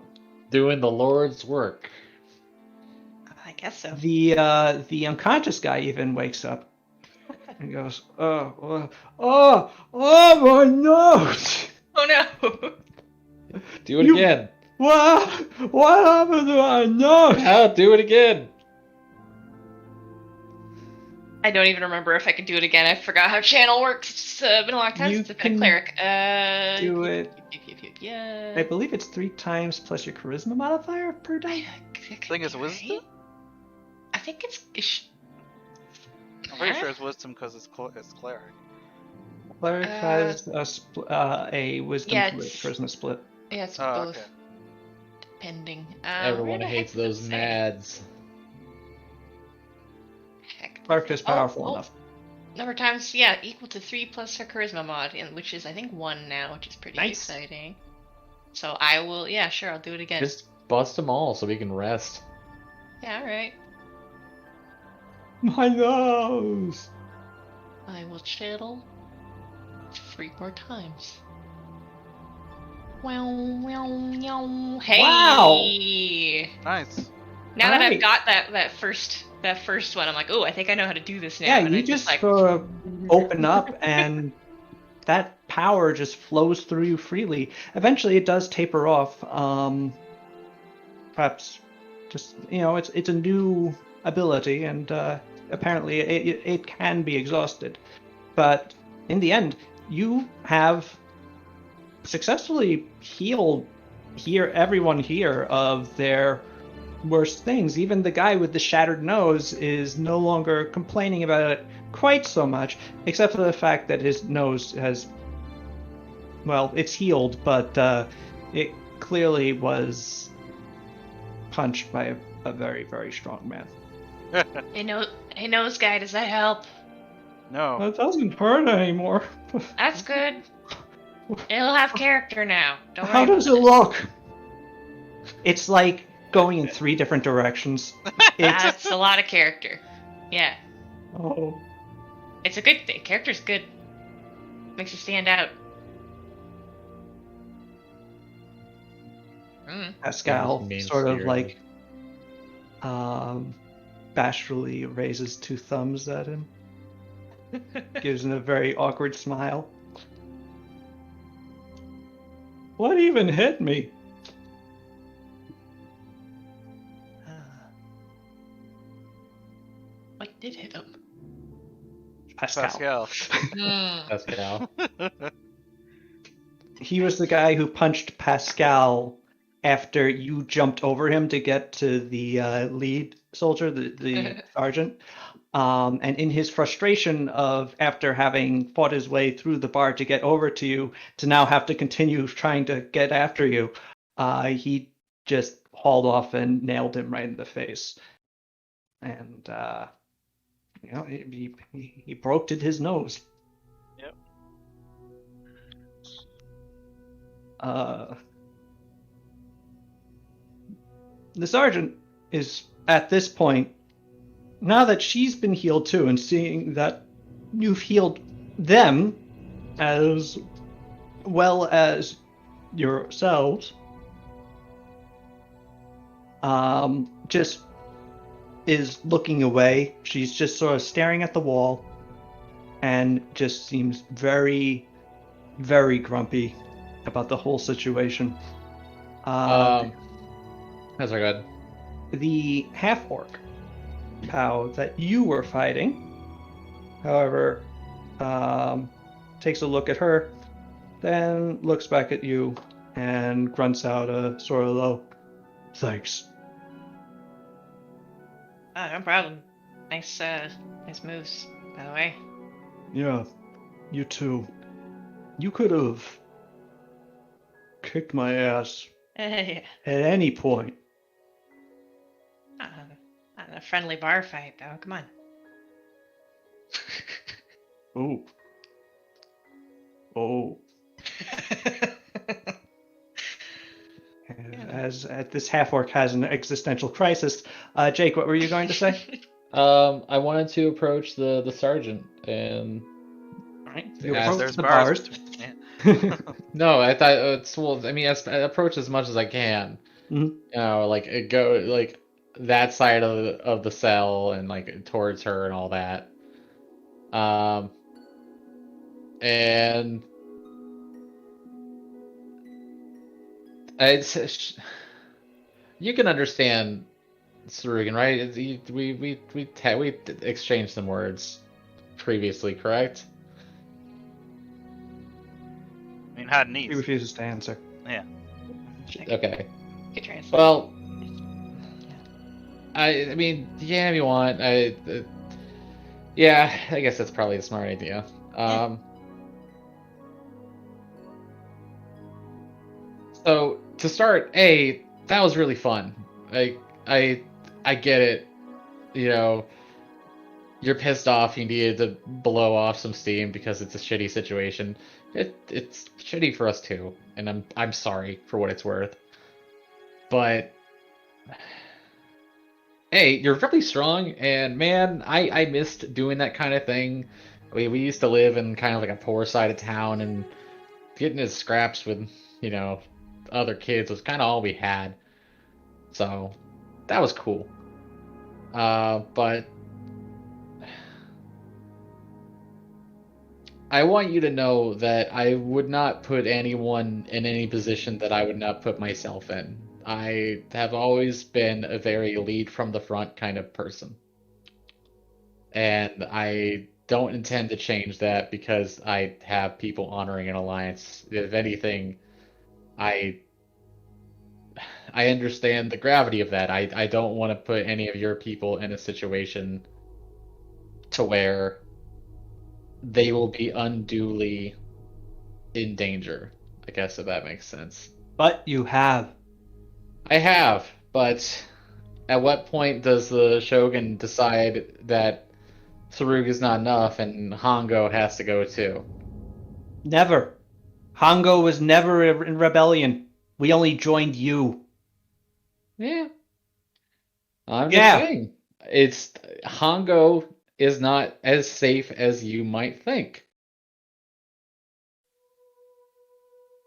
Doing the Lord's work. I guess so. The unconscious guy even wakes up and goes, "Oh, my nose! Oh no! Do it You- again. What happened to my nose?" How? Do it again. I don't even remember if I could do it again. I forgot how channel works. It's been a long time You since I've been a can cleric. do it. Yeah. I believe it's 3 times plus your charisma modifier per die. I think it's wisdom. I think it's. I'm pretty sure it's wisdom because it's cleric. Cleric has a wisdom yeah, split, it's- charisma split. Yeah, it's Oh, both. okay. Depending. Everyone where the hates heck those does it say? nads. Heck. Cleric is powerful oh. enough. Number of times, yeah, equal to 3 plus her charisma mod, which is I think 1 now, which is pretty Nice. exciting. So I will, yeah, sure, I'll do it again. Just bust them all so we can rest. Yeah, alright. My nose. I will channel 3 more times. Hey! Wow. Nice. Now that I've Alright. got that first one, I'm like, oh, I think I know how to do this now. Yeah, and you I just like open up and that power just flows through you freely. Eventually, it does taper off. Perhaps just it's a new ability, and apparently it can be exhausted. But in the end, you have successfully healed everyone here of their worst things. Even the guy with the shattered nose is no longer complaining about it quite so much, except for the fact that his nose has, well, it's healed, but it clearly was punched by a very, very strong man. hey, nose guy, does that help? No. It doesn't hurt anymore. That's good. It'll have character now. Don't worry How does it about look? It's like going in 3 different directions. It's That's a lot of character. Yeah. oh. It's a good thing. Character's good. Makes you stand out. Pascal Mean sort of spirited. bashfully raises 2 thumbs at him, gives him a very awkward smile. What even hit me? What did hit him? Pascal. Pascal. Pascal. He was the guy who punched Pascal after you jumped over him to get to the lead soldier, the sergeant. And in his frustration of after having fought his way through the bar to get over to you, to now have to continue trying to get after you, he just hauled off and nailed him right in the face. And he broke his nose. Yep. the sergeant is at this point, now that she's been healed too, and seeing that you've healed them as well as yourselves, just is looking away. She's just sort of staring at the wall and just seems very, very grumpy about the whole situation. That's very good. The half-orc POW that you were fighting, however, takes a look at her, then looks back at you and grunts out a sort of low, "Thanks." No problem. Nice moves, by the way. Yeah, you too. You could have kicked my ass Yeah. at any point. Not a friendly bar fight, though. Come on. Oh. Oh. As this half-orc has an existential crisis. Jake, what were you going to say? I wanted to approach the sergeant and. Alright, Yeah, you approach there's the bars. bars. No, I thought it's well. I mean, I approach as much as I can. Mhm. You know, like it go like that side of the cell and like towards her and all that. And it's you can understand Sarugan, right? We exchanged some words previously, correct? I mean, had He needs. refuses to answer. Yeah. Okay. Good translate. Well, I mean, yeah, if you want, yeah, I guess that's probably a smart idea. So to start, that was really fun. I get it. You know, you're pissed off. You needed to blow off some steam because it's a shitty situation. It's shitty for us too, and I'm sorry for what it's worth. But you're really strong, and man, I missed doing that kind of thing. We used to live in kind of like a poor side of town, and getting his scraps with, you know, other kids was kind of all we had. So that was cool. But I want you to know that I would not put anyone in any position that I would not put myself in. I have always been a very lead from the front kind of person. And I don't intend to change that because I have people honoring an alliance. If anything, I understand the gravity of that. I don't want to put any of your people in a situation to where they will be unduly in danger. I guess if that makes sense. But you have. I have, but at what point does the Shogun decide that Sarug is not enough and Hongo has to go too? Never. Hongo was never in rebellion. We only joined you. Yeah. I'm Yeah. just saying. It's Hongo is not as safe as you might think.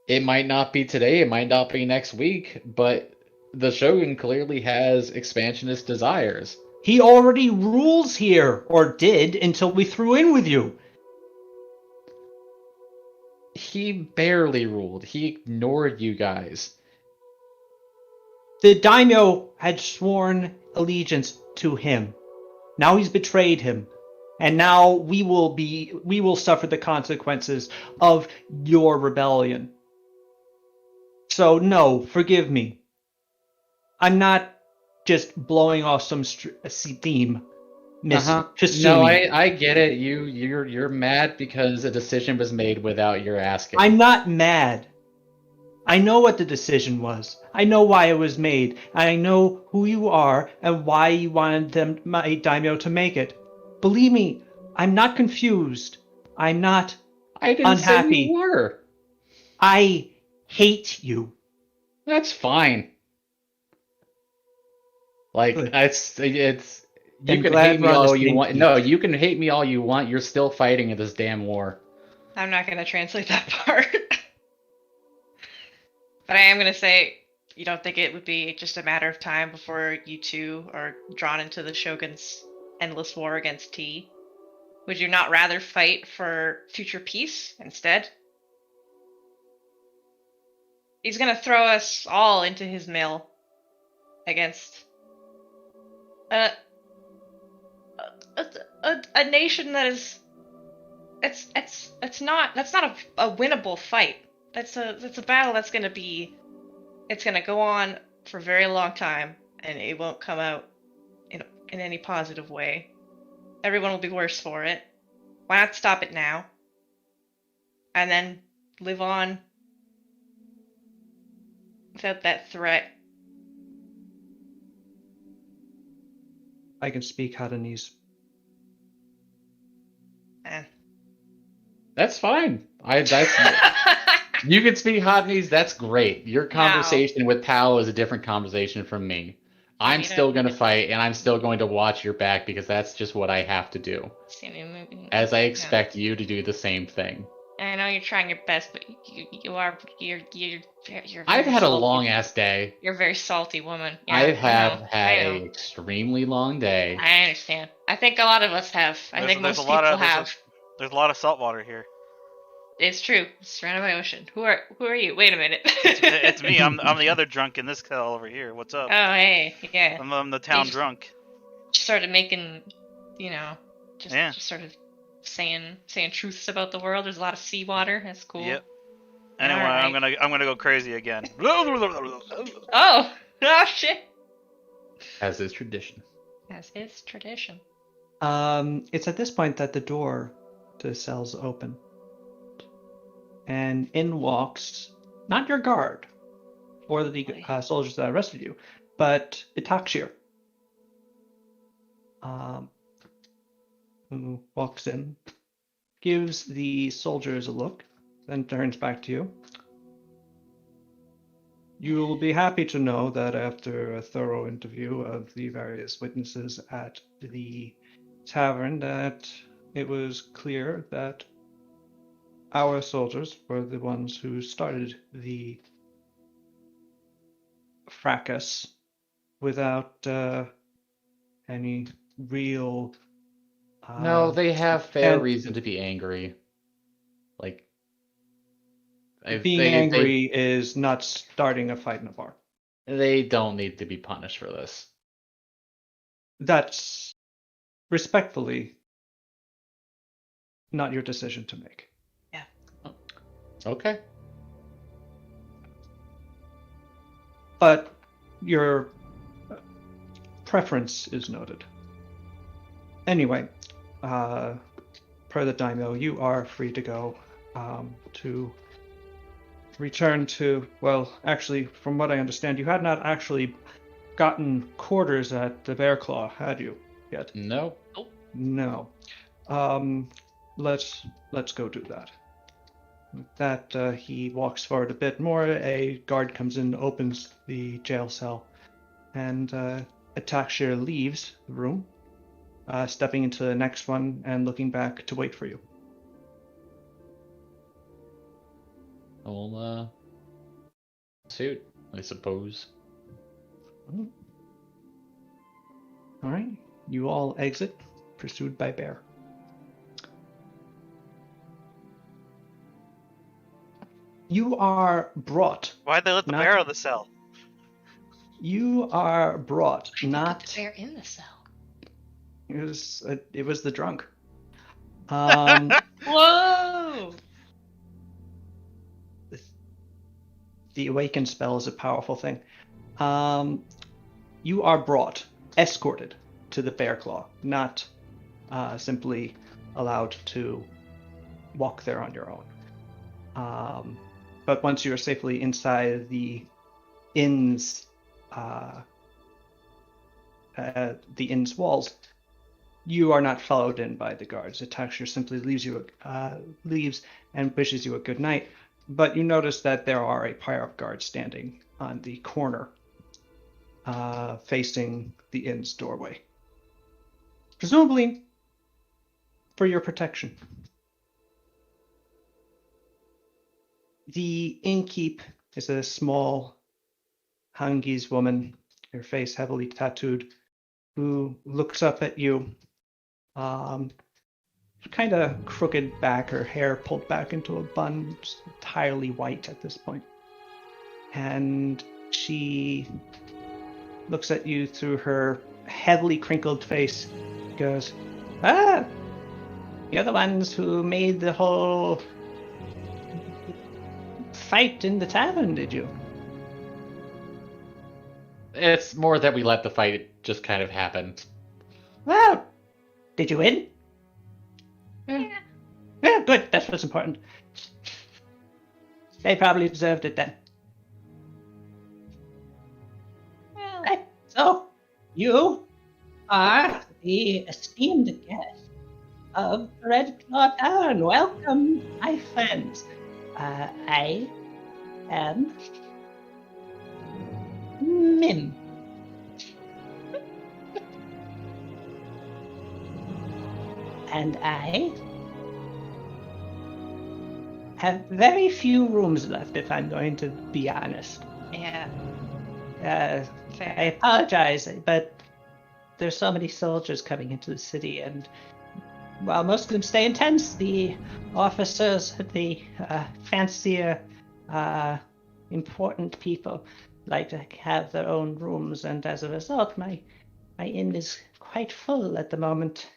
It might not be today, it might not be next week, but the Shogun clearly has expansionist desires. He already rules here, or did, until we threw in with you. He barely ruled. He ignored you guys. The daimyo had sworn allegiance to him. Now he's betrayed him. And now we will suffer the consequences of your rebellion. So no, forgive me. I'm not just blowing off some theme, Miss Hisumi. No, I get it. You're mad because a decision was made without your asking. I'm not mad. I know what the decision was. I know why it was made. I know who you are and why you wanted my daimyo to make it. Believe me, I'm not confused. I'm not I didn't unhappy. say you were. I hate you. That's fine. Like Good. it's you I'm can glad hate me we're on the all you same want. page. No, you can hate me all you want. You're still fighting in this damn war. I'm not gonna translate that part. But I am gonna say, you don't think it would be just a matter of time before you two are drawn into the Shogun's endless war against T? Would you not rather fight for future peace instead? He's gonna throw us all into his mill against a a, a nation that is that's not a winnable fight. That's a battle that's gonna be it's gonna go on for a very long time, and it won't come out in any positive way. Everyone will be worse for it. Why not stop it now? And then live on without that threat. I can speak Hadanese. Eh. That's fine. That's you can speak Hotnese. That's great. Your conversation with Pal is a different conversation from me. I'm You still don't- gonna fight, and I'm still going to watch your back because that's just what I have to do. As I expect you to do the same thing. I know you're trying your best, but you're I've very had a salty. long ass day. You're a very salty woman. Yeah, I have I had know. a extremely long day. I understand. I think a lot of us have. I think most people have. There's a lot of salt water here. It's true. It's surrounded by ocean. Who are you? Wait a minute. It's me. I'm the other drunk in this cell over here. What's up? Oh hey, yeah. I'm the town Just- drunk. Just started making, just Yeah. just started saying truths about the world. There's a lot of seawater. That's cool. Yep. Anyway, Alright. I'm gonna go crazy again. Oh, oh shit. As is tradition. As is tradition. It's at this point that the door to the cells open. And in walks not your guard or the soldiers that arrested you, but Itaxir, who walks in, gives the soldiers a look, then turns back to you. You will be happy to know that after a thorough interview of the various witnesses at the tavern, that it was clear that our soldiers were the ones who started the fracas without any real. No, they have fair and- reason to be angry. Like being angry is not starting a fight in a bar. They don't need to be punished for this. That's respectfully not your decision to make. Okay. But your preference is noted. Anyway, per the daimyo, you are free to go to return to, well, actually, from what I understand, you had not actually gotten quarters at the Bear Claw, had you, yet? No. No. Let's go do that. With that, he walks forward a bit more. A guard comes in, opens the jail cell, and Atakshir leaves the room, stepping into the next one and looking back to wait for you. I'll suit, I suppose. All right. You all exit, pursued by Bear. You are brought. Why'd they let the Not- bear out of the cell? You are brought. Put Not. the bear in the cell. It was the drunk. Whoa! The awaken spell is a powerful thing. You are brought, escorted to the Bear Claw, not simply allowed to walk there on your own. But once you are safely inside the inn's walls, you are not followed in by the guards. Itaxir simply leaves and wishes you a good night. But you notice that there are a pair of guards standing on the corner facing the inn's doorway. Presumably for your protection. The innkeep is a small Hangese woman, her face heavily tattooed, who looks up at you, kind of crooked back, her hair pulled back into a bun, just entirely white at this point. And she looks at you through her heavily crinkled face, goes, "Ah, you're the ones who made the whole fight in the tavern, did you?" It's more that we let the fight just kind of happen. "Well, did you win?" Yeah. "Yeah, good, that's what's important. They probably deserved it then." Well, Right, so, you are the esteemed guest of Red Claw Tavern. Welcome, my friends. I am Min. And I have very few rooms left, if I'm going to be honest. Yeah. I Fair. apologize, but there's so many soldiers coming into the city, and while most of them stay in tents, the officers, the fancier, important people like to have their own rooms, and as a result, my inn is quite full at the moment.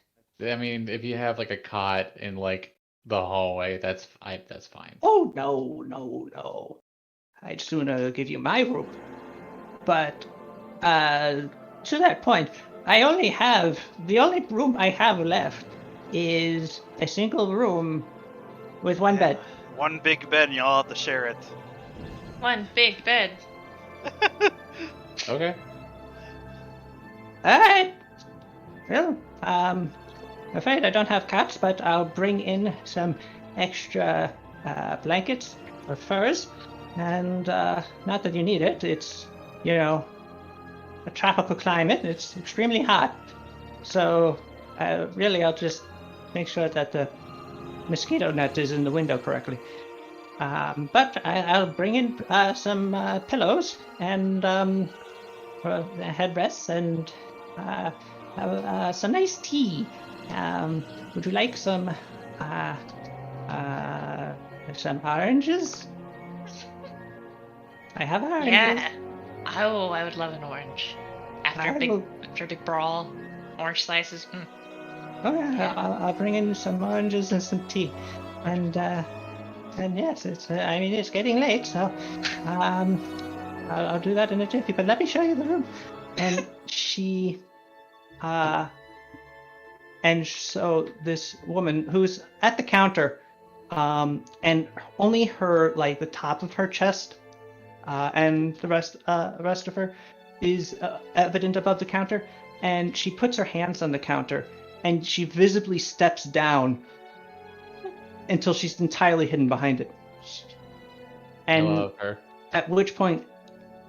I mean, if you have like a cot in like the hallway, that's fine. Oh, no. I'd sooner give you my room. But, to that point, the only room I have left is a single room with one bed. One big bed, and y'all have to share it. one big bed. Okay. Alright. Well, I'm afraid I don't have cats, but I'll bring in some extra blankets or furs. And not that you need it, it's, a tropical climate. It's extremely hot. So, really, I'll just make sure that the mosquito net is in the window correctly. But I'll bring in some pillows and for the headrests and some nice tea. Would you like some oranges? I have oranges. Yeah. Oh, I would love an orange. After a will- big brawl, orange slices. Mm. Oh yeah, I'll bring in some oranges and some tea, and yes, it's getting late, so I'll do that in a jiffy. But let me show you the room. And and so this woman who's at the counter, and only her the top of her chest, and the rest of her is evident above the counter, and she puts her hands on the counter. And she visibly steps down until she's entirely hidden behind it. And I love her. at which point,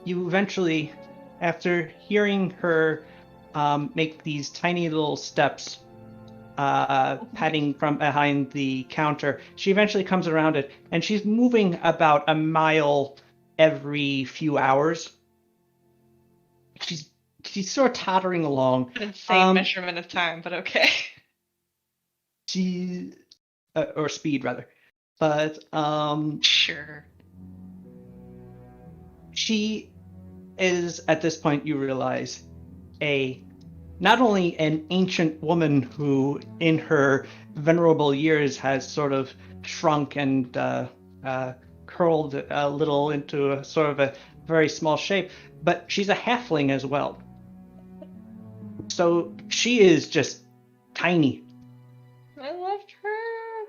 you eventually, after hearing her make these tiny little steps, padding from behind the counter, she eventually comes around it, and she's moving about a mile every few hours. She's sort of tottering along. An insane measurement of time, but okay. She, or speed rather, but Sure. she is at this point, you realize, not only an ancient woman who, in her venerable years, has sort of shrunk and curled a little into a sort of a very small shape, but she's a halfling as well. So she is just tiny. I loved her.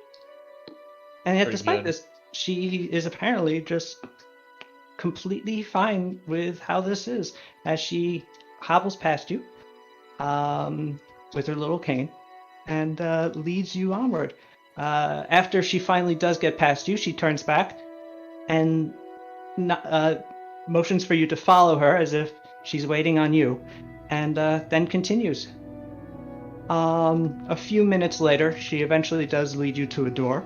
And yet, Pretty despite good. this, she is apparently just completely fine with how this is, as she hobbles past you with her little cane and leads you onward. After she finally does get past you, she turns back and motions for you to follow her, as if she's waiting on you, and then continues. A few minutes later, she eventually does lead you to a door,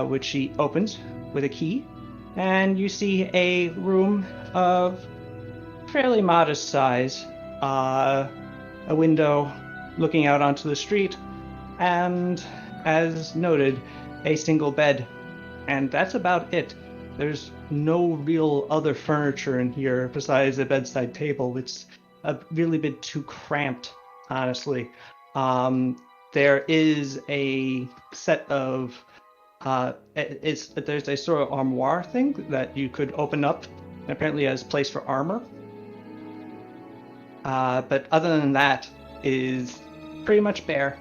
which she opens with a key, and you see a room of fairly modest size, a window looking out onto the street, and, as noted, a single bed. And that's about it. There's no real other furniture in here besides a bedside table. It's a really bit too cramped, honestly. There is a set of there's a sort of armoire thing that you could open up, and apparently has place for armor. But other than that, is pretty much bare.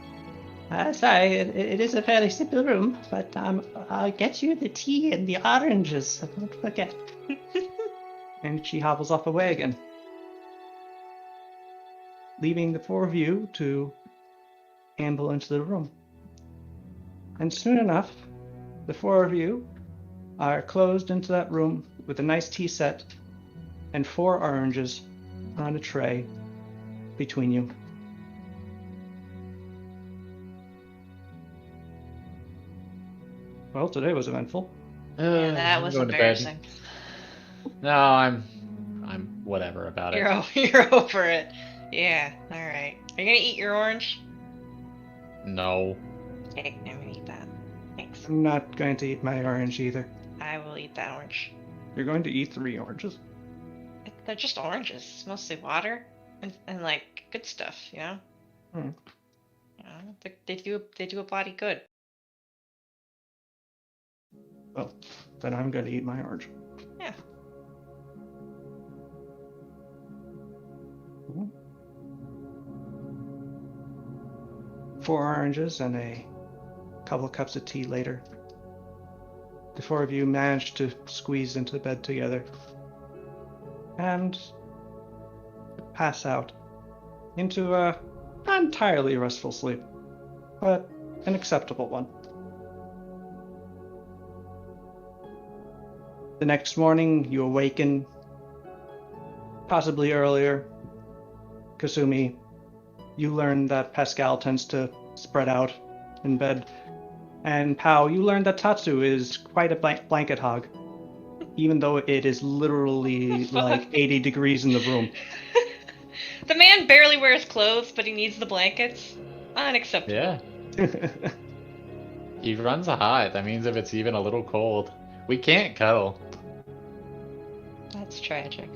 Sorry, it is a fairly simple room, but I'll get you the tea and the oranges, so don't forget. And she hobbles off away again, leaving the four of you to amble into the room. And soon enough, the four of you are closed into that room with a nice tea set and 4 oranges on a tray between you. Well, today was eventful. Yeah, that I'm was going to bed. embarrassing. No, I'm whatever about it. You're over it. Yeah, alright. Are you gonna eat your orange? No. Okay, I'm gonna eat that. Thanks. I'm not going to eat my orange either. I will eat that orange. You're going to eat 3 oranges? They're just oranges. It's mostly water and like good stuff, you know? Hmm. You know, they do a body good. Well, then I'm going to eat my orange. Yeah. Mhm. 4 oranges and a couple of cups of tea later, the 4 of you manage to squeeze into bed together and pass out into a not entirely restful sleep, but an acceptable one. The next morning, you awaken, possibly earlier. Kasumi, you learn that Pascal tends to spread out in bed. And Pao, you learn that Tatsu is quite a blanket hog, even though it is literally like 80 degrees in the room. The man barely wears clothes, but he needs the blankets. Unacceptable. Yeah. He runs a hot. That means if it's even a little cold, we can't cuddle. That's tragic.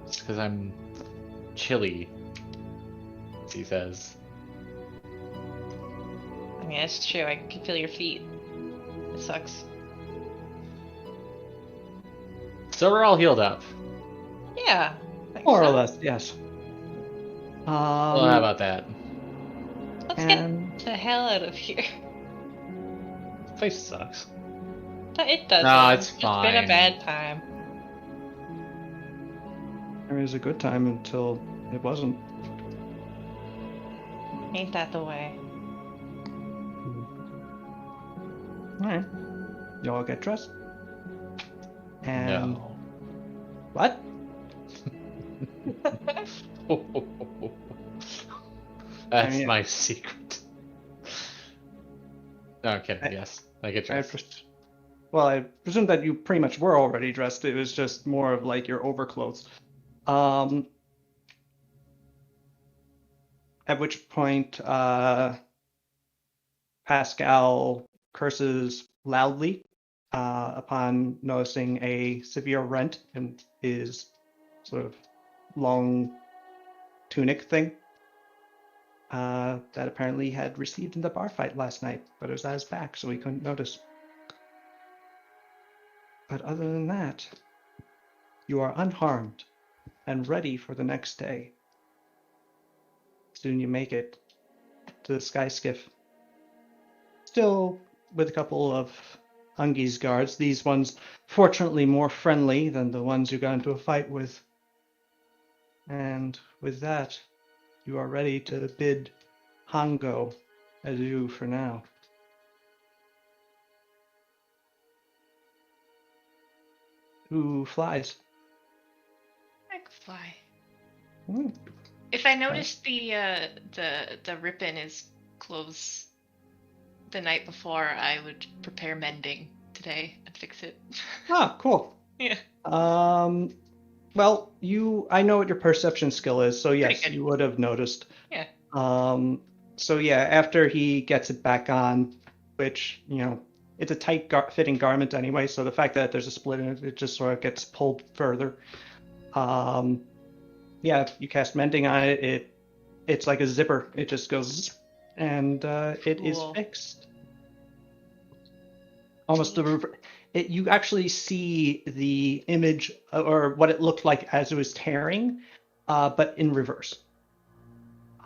It's because I'm chilly, as he says. I mean, it's true. I can feel your feet. It sucks. So we're all healed up. Yeah. I think More or so. less, yes. Well, how about that? Let's and- get the hell out of here. This place sucks. It doesn't. No, it's been fine. a bad time. It was a good time until it wasn't. Ain't that the way? Alright. You all get dressed. And No. what? That's I mean- my secret. No, I'm kidding. I- Yes, I get I dressed. Well, I presume that you pretty much were already dressed. It was just more of like your overclothes. At which point, Pascal curses loudly upon noticing a severe rent in his sort of long tunic thing that apparently had received in the bar fight last night, but it was at his back, so he couldn't notice. But other than that, you are unharmed and ready for the next day. Soon you make it to the sky skiff. Still with a couple of Ungi's guards, these ones fortunately more friendly than the ones you got into a fight with. And with that, you are ready to bid Hango adieu for now. Who flies? supply. Hmm. If I noticed the rip in his clothes the night before, I would prepare mending today and fix it. Ah, cool. Yeah. Well, I know what your perception skill is, so yes, good. you would have noticed. Yeah. So yeah, after he gets it back on, which, it's a tight fitting garment anyway, so the fact that there's a split in it, it just sort of gets pulled further. Yeah, you cast mending on it, it's like a zipper. It just goes, and it is Cool. fixed. Almost you actually see the image or what it looked like as it was tearing, but in reverse,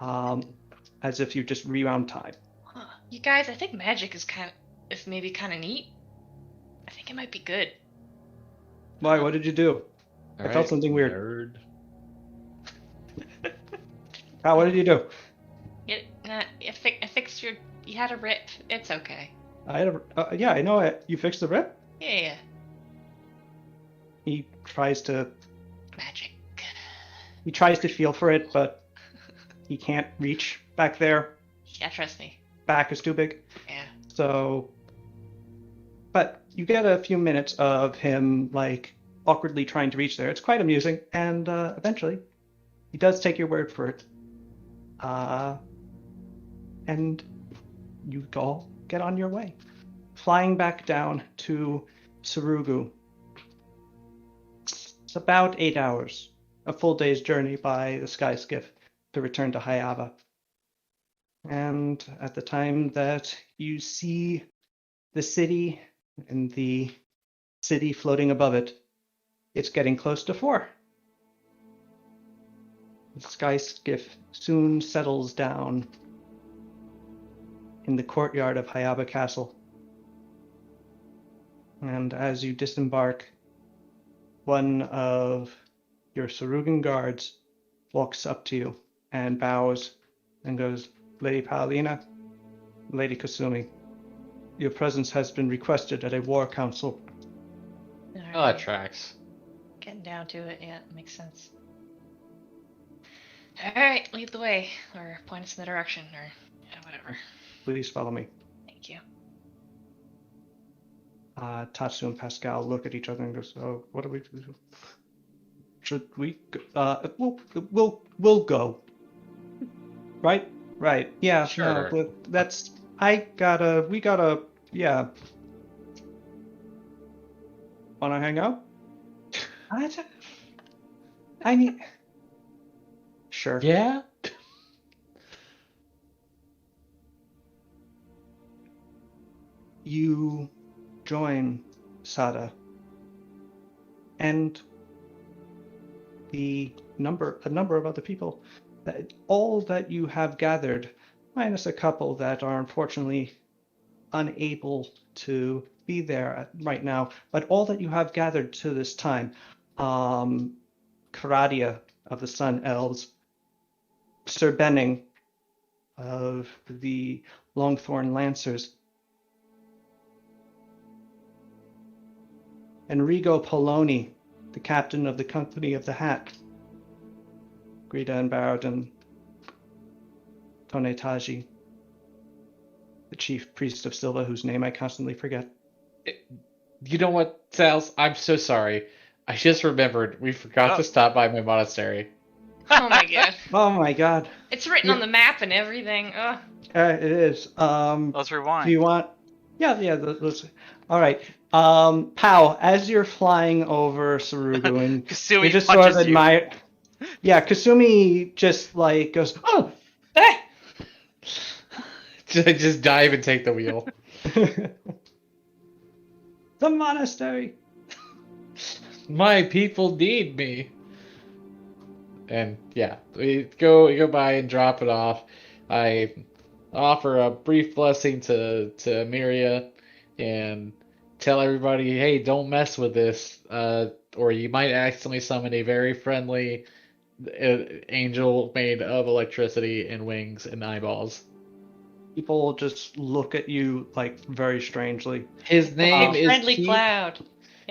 as if you just rewound time. Huh. You guys, I think magic is maybe kind of neat. I think it might be good. Why? What did you do? I felt something weird. Nerd. Kyle, what did you do? I fixed your. You had a rip. It's okay. Yeah, I know it. You fixed the rip? Yeah. He tries to Magic. feel for it, but he can't reach back there. Yeah, trust me. Back is too big. Yeah. So, but you get a few minutes of him like awkwardly trying to reach there. It's quite amusing, and eventually, he does take your word for it. And you all get on your way, flying back down to Surugu. It's about 8 hours, a full day's journey by the sky skiff to return to Hayaba. And at the time that you see the city and the city floating above it, it's getting close to 4. The sky skiff soon settles down in the courtyard of Hayaba Castle. And as you disembark, one of your Sarugan guards walks up to you and bows and goes, "Lady Paulina, Lady Kasumi, your presence has been requested at a war council." Oh, that tracks. Getting down to it, yeah, makes sense. Alright, lead the way, or point us in the direction, or whatever. Please follow me. Thank you. Tatsu and Pascal look at each other and goes, "Oh, what do we do? Should we? We'll go. Right? Right. Yeah. Sure. No, we gotta. Yeah. Wanna hang out? I need. Sure. Yeah? You join Sada, and a number of other people, all that you have gathered, minus a couple that are unfortunately unable to be there right now, but all that you have gathered to this time, Karadia of the Sun Elves, Sir Benning of the Longthorn Lancers, Enrico Poloni, the captain of the Company of the Hat, Greta and Baradin, Tonetaji, the chief priest of Silva, whose name I constantly forget. You know what, Sals? I'm so sorry. I just remembered we forgot to stop by my monastery. Oh my god. Oh my god. It's written on the map and everything. Ugh. It is. Let's rewind. Do you want? Yeah. Let's. All right. Pow, as you're flying over Surugu, and Kasumi you just sort of punches you. admire. Yeah, Kasumi just like goes, "Oh, hey!" Just dive and take the wheel. The monastery. My people need me. And yeah, we go by and drop it off. I offer a brief blessing to Miria and tell everybody, hey, don't mess with this, or you might accidentally summon a very friendly angel made of electricity and wings and eyeballs. People just look at you like very strangely. His name is Friendly Keith. cloud.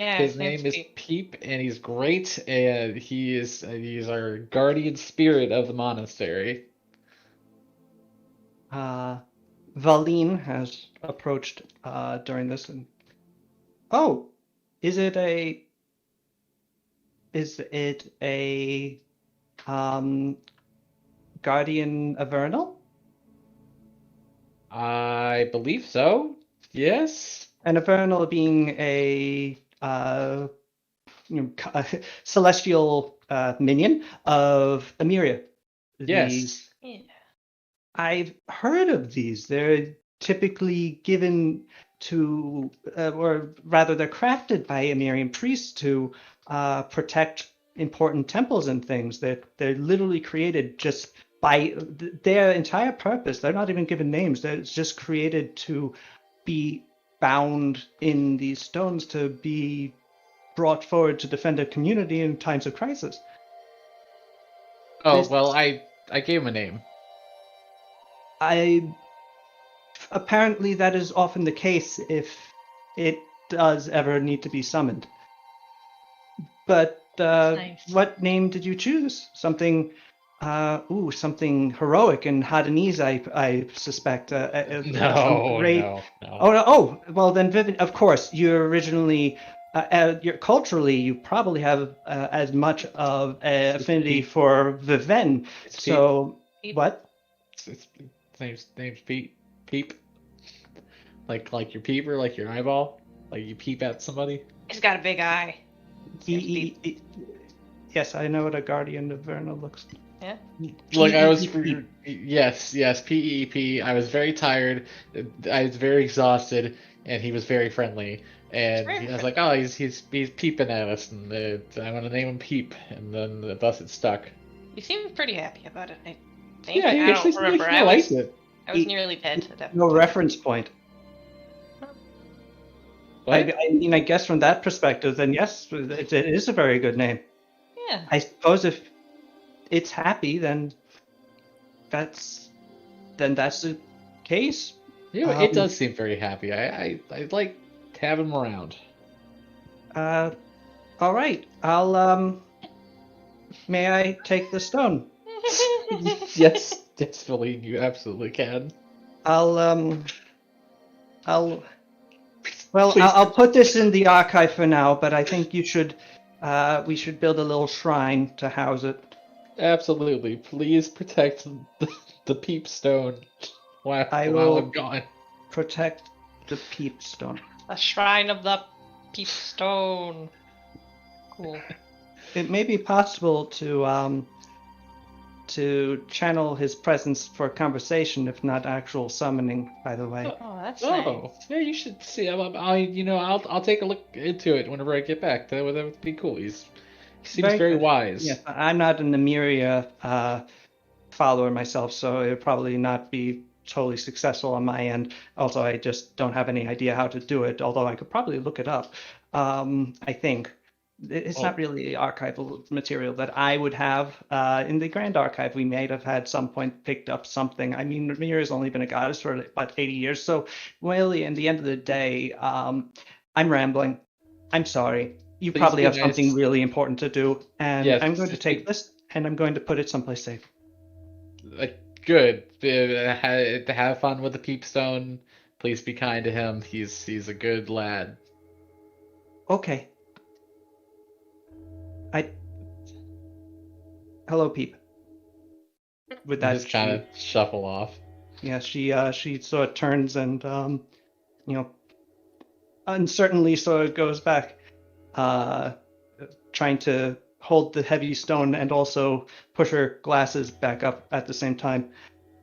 Yeah, His name is Pete. Peep, and he's great, and he's our guardian spirit of the monastery. Valine has approached during this, and oh, is it a guardian Avernal? I believe so. Yes. An Avernal being a celestial minion of Emeria. The Yes. Yeah. I've heard of these. They're typically given to, or rather, they're crafted by Emerian priests to protect important temples and things. They're literally created just by their entire purpose. They're not even given names. They're just created to be bound in these stones to be brought forward to defend a community in times of crisis. Oh, This- well, I gave him a name. Apparently that is often the case if it does ever need to be summoned. But Nice. what name did you choose? Something, something heroic and Hadanese, I suspect. Some No, great. no, no. Oh, no, oh, well then, Vivian. Of course, you're originally. You're, culturally, you probably have as much of an affinity Pete. for Viven. It's So Pete. what? name's Pete. Peep. Like your peeper, like your eyeball, like you peep at somebody. He's got a big eye. Yes, I know what a guardian of Verna looks like. Yeah. Like I was, PEEP. yes, PEEP. I was very tired. I was very exhausted, and he was very friendly. And Very I was like, oh, he's peeping at us, and I want to name him Peep, and then thus it stuck. You seem pretty happy about it. I think. Yeah, he I actually don't remember. I liked it. I was nearly dead at that No point. reference point. What? I mean, I guess from that perspective, then yes, it is a very good name. Yeah. I suppose if it's happy, then that's the case. Yeah, it does seem very happy. I like to have him around. All right. I'll May I take the stone? Yes, Feline, you absolutely can. Well, Please. I'll put this in the archive for now, but I think we should build a little shrine to house it. Absolutely. Please protect the peep stone while I'm gone. Protect the peep stone. A shrine of the peep stone. Cool. It may be possible to channel his presence for conversation, if not actual summoning. By the way. Oh, that's nice. Oh, yeah, you should see. I'll take a look into it whenever I get back. That would be cool. He seems very good. wise. Yes, I'm not an Emeria follower myself, so it would probably not be totally successful on my end. Also, I just don't have any idea how to do it, although I could probably look it up. I think. It's not really archival material that I would have. In the Grand Archive, we may have had some point picked up something. I mean, Mira's only been a goddess for about 80 years, so really, in the end of the day, I'm rambling. I'm sorry. You Please probably be have nice. something really important to do, and Yes, I'm going to just take this, and I'm going to put it someplace safe. Good. Have fun with the peep stone. Please be kind to him. He's a good lad. Okay. Hello, Peep. With that, Just kind of shuffle off. yeah, she sort of turns and uncertainly sort of goes back, trying to hold the heavy stone and also push her glasses back up at the same time.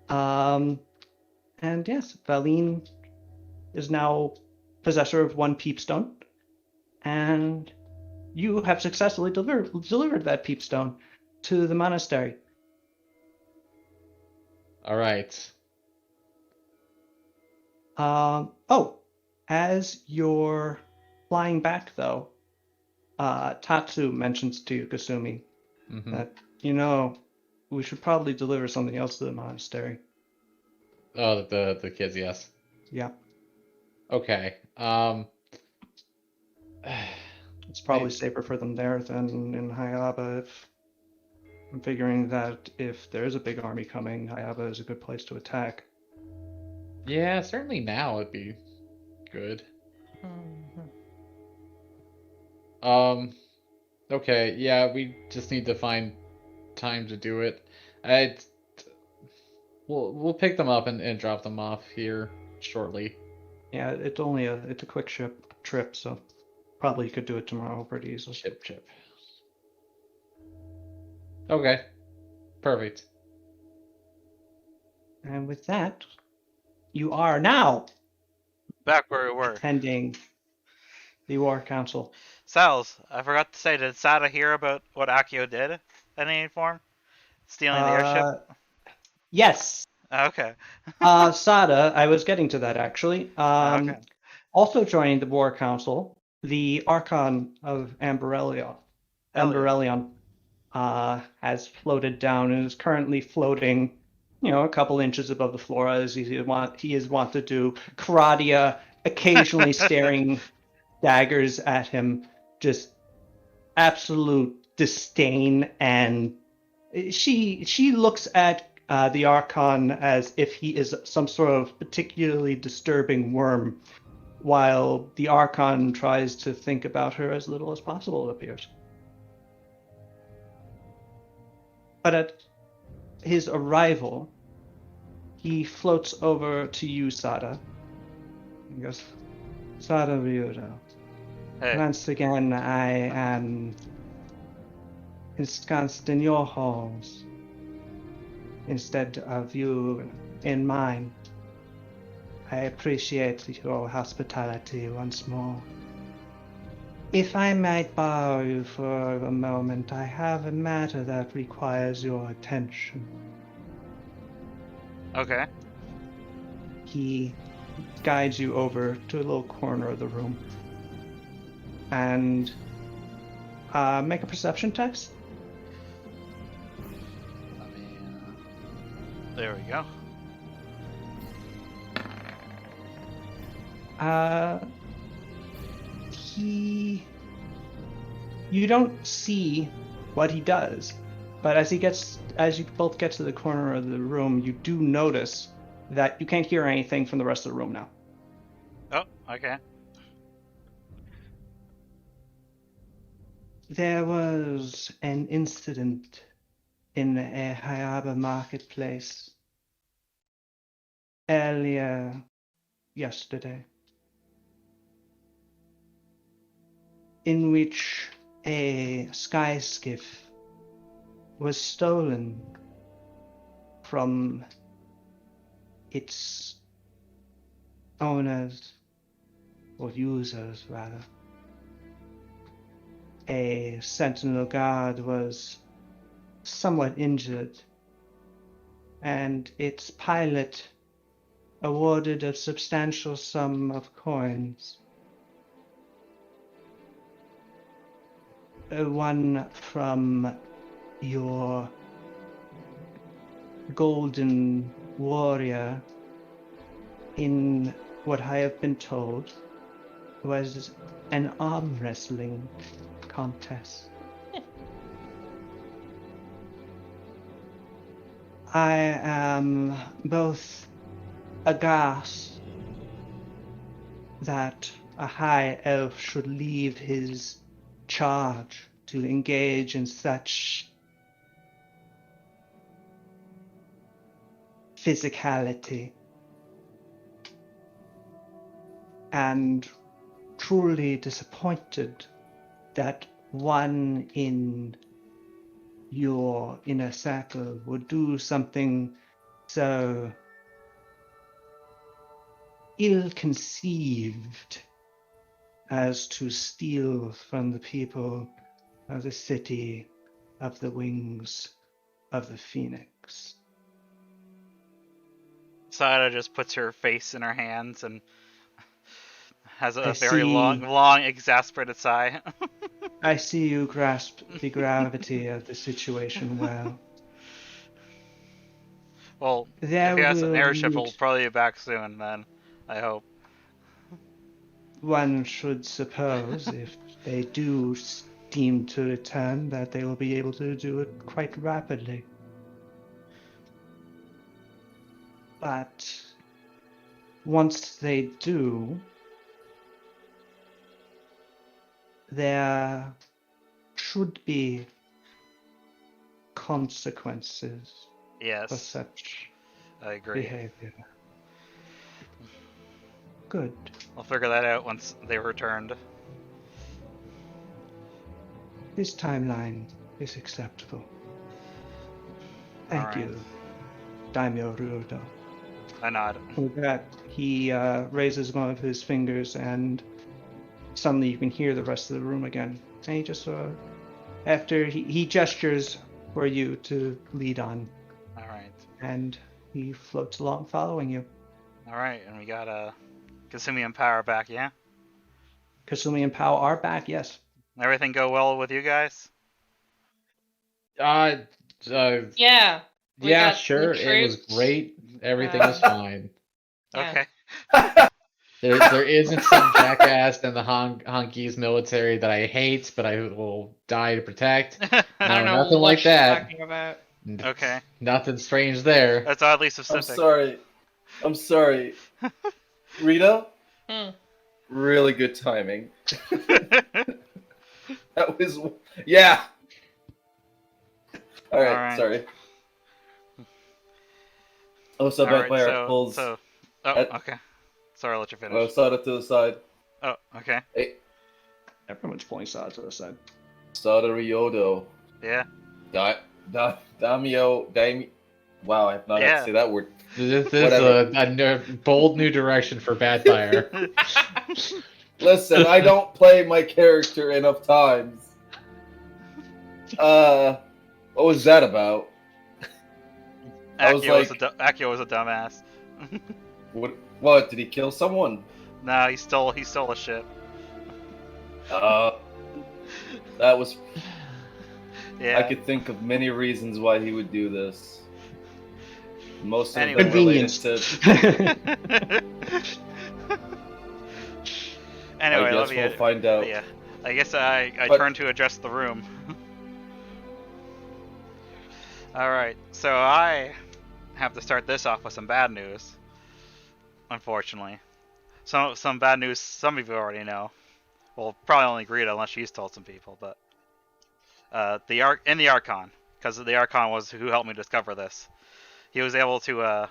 And yes, Valine is now possessor of one peepstone, and you have successfully delivered that peepstone to the monastery. All right. As you're flying back, though, Tatsu mentions to you, Kasumi, Mm-hmm. that, we should probably deliver something else to the monastery. Oh, the kids, yes. Yeah. Okay. It's probably Maybe. safer for them there than in Hayaba. If I'm figuring that if there's a big army coming, Hayaba is a good place to attack. Yeah, certainly now it'd be good. Okay, yeah, we just need to find time to do it. I, we'll pick them up and drop them off here shortly. Yeah, it's a quick trip, so probably you could do it tomorrow pretty easily. Chip. Okay, perfect. And with that, you are now Back where we were. attending the War Council. Sal's, I forgot to say, did Sada hear about what Akio did in any form? Stealing the airship? Yes. Okay. Sada, I was getting to that actually. Okay. Also joining the War Council, the Archon of Hell Amberellion, has floated down and is currently floating, a couple inches above the floor as he is wont to do. Karadia occasionally staring daggers at him, just absolute disdain, and she looks at the Archon as if he is some sort of particularly disturbing worm, while the Archon tries to think about her as little as possible, it appears. But at his arrival, he floats over to you, Sada. He goes, Sada Ryudo. Hey. Once again, I am ensconced in your halls instead of you in mine. I appreciate your hospitality once more. If I might borrow you for a moment, I have a matter that requires your attention. Okay. He guides you over to a little corner of the room. And make a perception test. There we go. You don't see what he does, but as you both get to the corner of the room, you do notice that you can't hear anything from the rest of the room now. Oh, okay. There was an incident in a Hayaba marketplace earlier yesterday, in which a sky skiff was stolen from its owners, or users rather. A sentinel guard was somewhat injured, and its pilot awarded a substantial sum of coins. One from your golden warrior, in what I have been told, was an arm wrestling contest. I am both aghast that a high elf should leave his charge to engage in such physicality, and truly disappointed that one in your inner circle would do something so ill-conceived as to steal from the people of the city of the wings of the Phoenix. Sada just puts her face in her hands and has a I very see. long, exasperated sigh. I see you grasp the gravity of the situation well. Well, There if he has an will airship, need- he'll probably be back soon then, I hope. One should suppose, if they do seem to return, that they will be able to do it quite rapidly. But once they do, there should be consequences for Yes, such I agree. behavior. Good. We'll figure that out once they're returned. This timeline is acceptable. Thank Alright. you, Daimyo Ryudo. I nod. With that, he raises one of his fingers, and suddenly you can hear the rest of the room again. And he just after he gestures for you to lead on, Alright. and he floats along following you. Alright, and we got Kasumi and Power back, yeah? Kasumi and Pao are back, yes. Everything go well with you guys? Uh, Yeah. We yeah, got sure. new It was troops. great. Everything was fine. Yeah. Okay. There isn't some jackass in the Honkies military that I hate, but I will die to protect. I don't know nothing what like you're that. talking about. Okay. Nothing strange there. That's oddly I'm specific. sorry. I'm sorry. Rita, Hmm. really good timing. That was, yeah. All right, Alright. sorry. Oh, so Alright, Blair pulls. oh, at- okay. Sorry, I'll let you Oh, finish. Sada to the side. Oh, okay. Hey, Everyone's pulling sides to the side. Sada Ryodo. Yeah. Daimyo. Wow, I have not had Yeah. to say that word. This is Whatever. a bold new direction for Pathfinder. Listen, I don't play my character enough times. What was that about? I was Akio was a dumbass. What? Did he kill someone? Nah, he stole a ship. That was. Yeah. I could think of many reasons why he would do this. Most of Anyway. them related Convenience. to. Anyway, I let guess me. we'll find out. Yeah. I guess I But- turn to address the room. Alright, so I have to start this off with some bad news. Unfortunately. Some bad news some of you already know. Well, probably only Greta, unless she's told some people, but the Archon, because the Archon was who helped me discover this. He was able to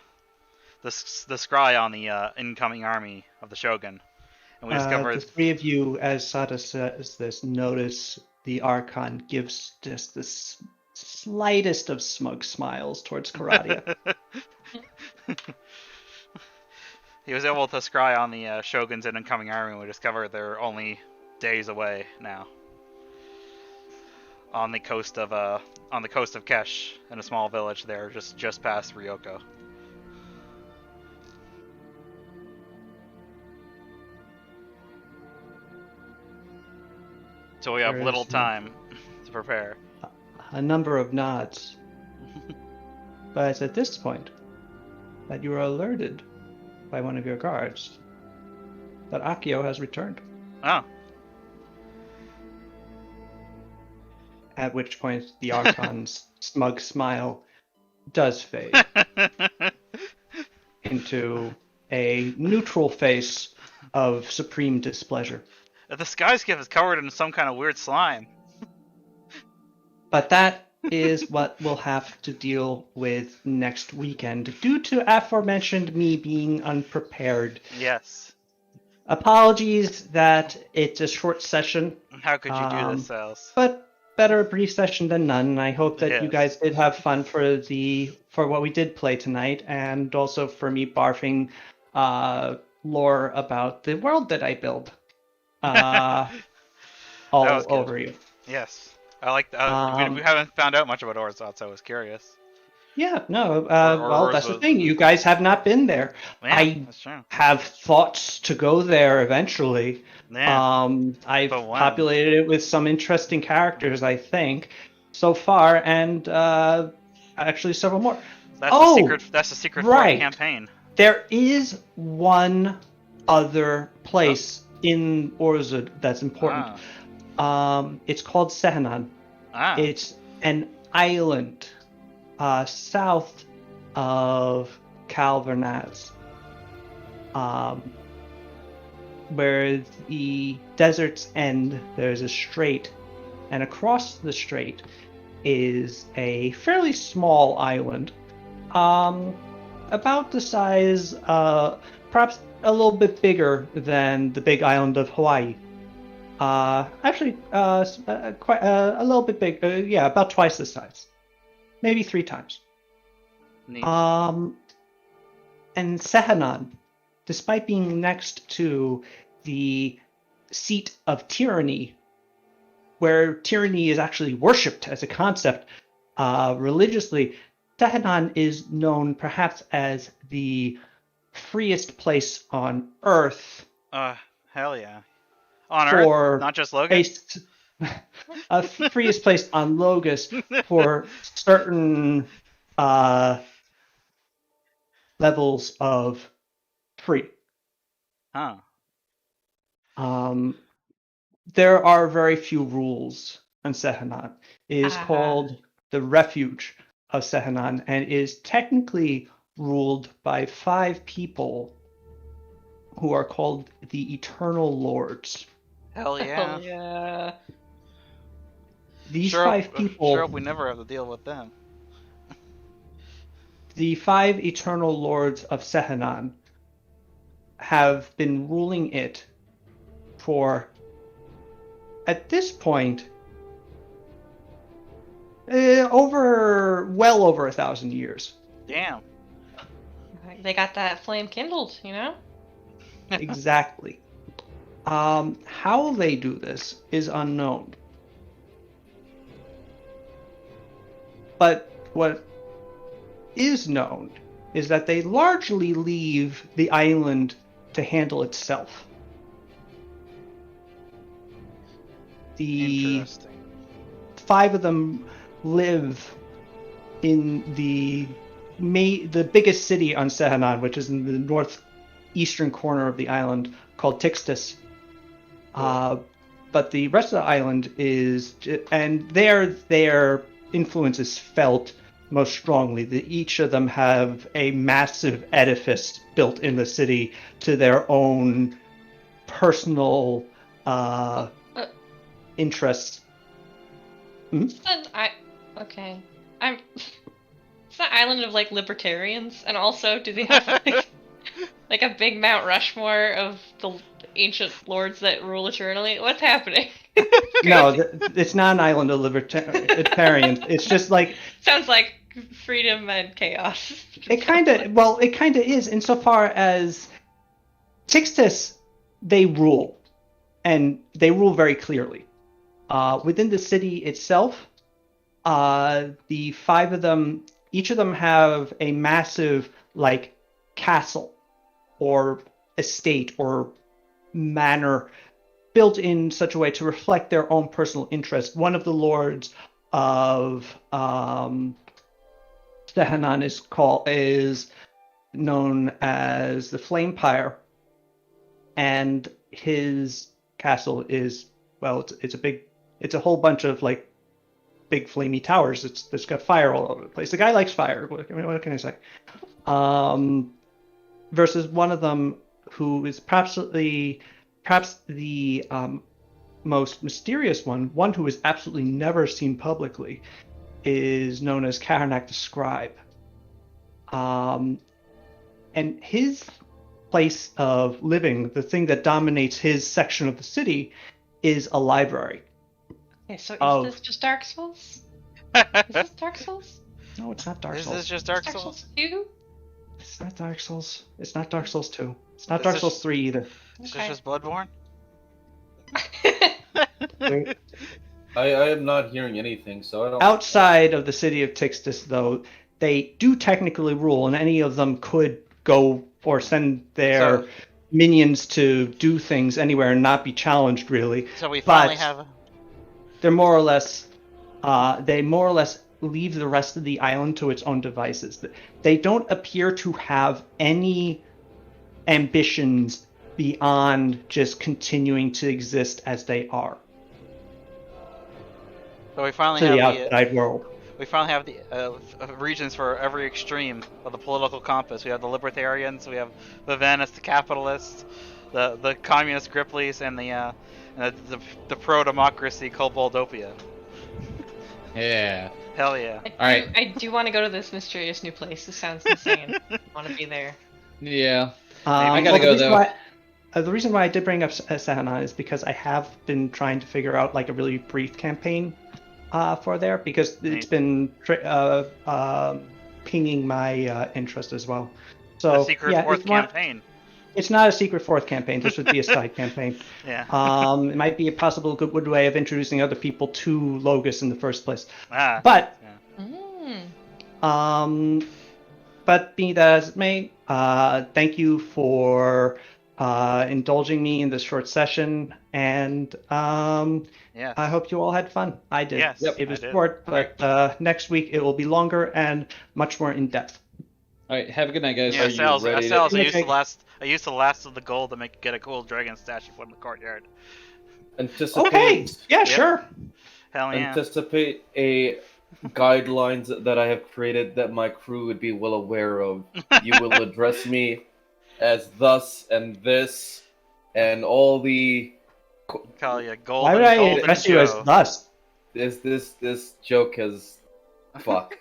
the scry on the incoming army of the Shogun, and we discovered The three of you, as Sada says this, notice the Archon gives just the slightest of smug smiles towards Karadia. He was able to scry on the Shogun's incoming army, and we discovered they're only days away now. On the coast of Kesh, in a small village there, just past Ryoko. So we have There little is, time to prepare. A number of nods. But it's at this point that you are alerted by one of your guards that Akio has returned. Oh. At which point the Archon's smug smile does fade into a neutral face of supreme displeasure. The skyskiff is covered in some kind of weird slime. But that is what we'll have to deal with next weekend due to aforementioned me being unprepared. Yes. Apologies that it's a short session, How could you do this, Sals? but better a brief session than none. And I hope that you Yes. guys did have fun for what we did play tonight, and also for me barfing lore about the world that I build all That was good. over you. Yes. I like that. We haven't found out much about Orzhov, so I was curious. Yeah, no, Or well, that's the was- thing. You guys have not been there. Yeah, I that's true. have thoughts to go there eventually. Yeah. I've But when? populated it with some interesting characters, I think, so far, and actually several more. That's the secret for right. the campaign. There is one other place in Orzhov that's important. Ah. It's called Sehanan. Ah. It's an island south of Calvernaz, where the deserts end. There's a strait, and across the strait is a fairly small island, about the size, perhaps a little bit bigger than the big island of Hawaii. Actually, quite a little bit big. Yeah, about twice the size, maybe 3 times. Neat. And Sehanan, despite being next to the seat of tyranny, where tyranny is actually worshipped as a concept religiously, Sehanan is known perhaps as the freest place on Earth Hell yeah. On Earth, for not just Logan. freest place on Logos for certain levels of free. Huh. There are very few rules on Sehanan. It is Ah. called the Refuge of Sehanan and is technically ruled by 5 people who are called the Eternal Lords. Hell yeah. Oh, yeah. These Sure 5 people, Sure hope we never have to deal with them. the 5 Eternal Lords of Sehanan, have been ruling it for, at this point, well over 1,000 years. Damn. They got that flame kindled, you know? Exactly. How they do this is unknown. But what is known is that they largely leave the island to handle itself. The Interesting. 5 of them live in the biggest city on Sehanan, which is in the northeastern corner of the island, called Tixtus. But the rest of the island is, and their influence is felt most strongly. Each of them have a massive edifice built in the city to their own personal interests. Okay. It's an island of like libertarians, and also do they have like a big Mount Rushmore of the ancient lords that rule eternally? What's happening? No, it's not an island of libertarians. It's just like sounds like freedom and chaos. it kind of is insofar as Tixtus, they rule, and they rule very clearly. Within the city itself, the 5 of them, each of them have a massive like castle or estate or manor built in such a way to reflect their own personal interest. One of the lords of Sehanan is known as the Flame Pyre, and his castle is, well, it's a whole bunch of like big flamey towers. It's got fire all over the place. The guy likes fire. What can I say? Versus one of them who is perhaps the most mysterious one who is absolutely never seen publicly, is known as Karnak the Scribe. And his place of living, the thing that dominates his section of the city, is a library. Okay, so is this just Dark Souls? Is this Dark Souls? No, it's not Dark Is Souls. this just Dark Dark Souls? Souls 2? It's not Dark Souls. It's not Dark Souls 2. It's not Is Dark this- Souls 3 either. Is Okay. this just Bloodborne? I am not hearing anything, so I don't. Outside of the city of Tixtus, though, they do technically rule, and any of them could go or send their So- minions to do things anywhere and not be challenged, really. So we finally But- have. They're more or less, they more or less leave the rest of the island to its own devices. They don't appear to have any ambitions beyond just continuing to exist as they are. So we finally to the have the outside world. regions for every extreme of the political compass. We have the libertarians, we have the Venice, the capitalists, the communist Grippleys, and the pro-democracy Koboldopia. Yeah. Hell yeah! I do want to go to this mysterious new place. This sounds insane. I want to be there. Yeah. I gotta go, though. The reason why I did bring up Sahanan is because I have been trying to figure out like a really brief campaign for there, because it's been pinging my interest as well. So The secret fourth campaign. It's not a secret fourth campaign. This would be a side campaign. Yeah. It might be a possible good way of introducing other people to Logus in the first place. Ah. But Mm. but be that as it may, thank you for indulging me in this short session, and Yes. I hope you all had fun. I did. Yes, It was I did. short, but next week it will be longer and much more in depth. All right. Have a good night, guys. Yeah, Are you Sales. ready Sales. to- I used the last of the gold to get a cool dragon statue from the courtyard. Anticipate. Okay. Yeah, Yep. sure. Hell yeah! Anticipate a guidelines that I have created that my crew would be well aware of. You will address me as thus and this, and all the Call you Why golden, would I golden address you as Joe. thus? this joke has fuck.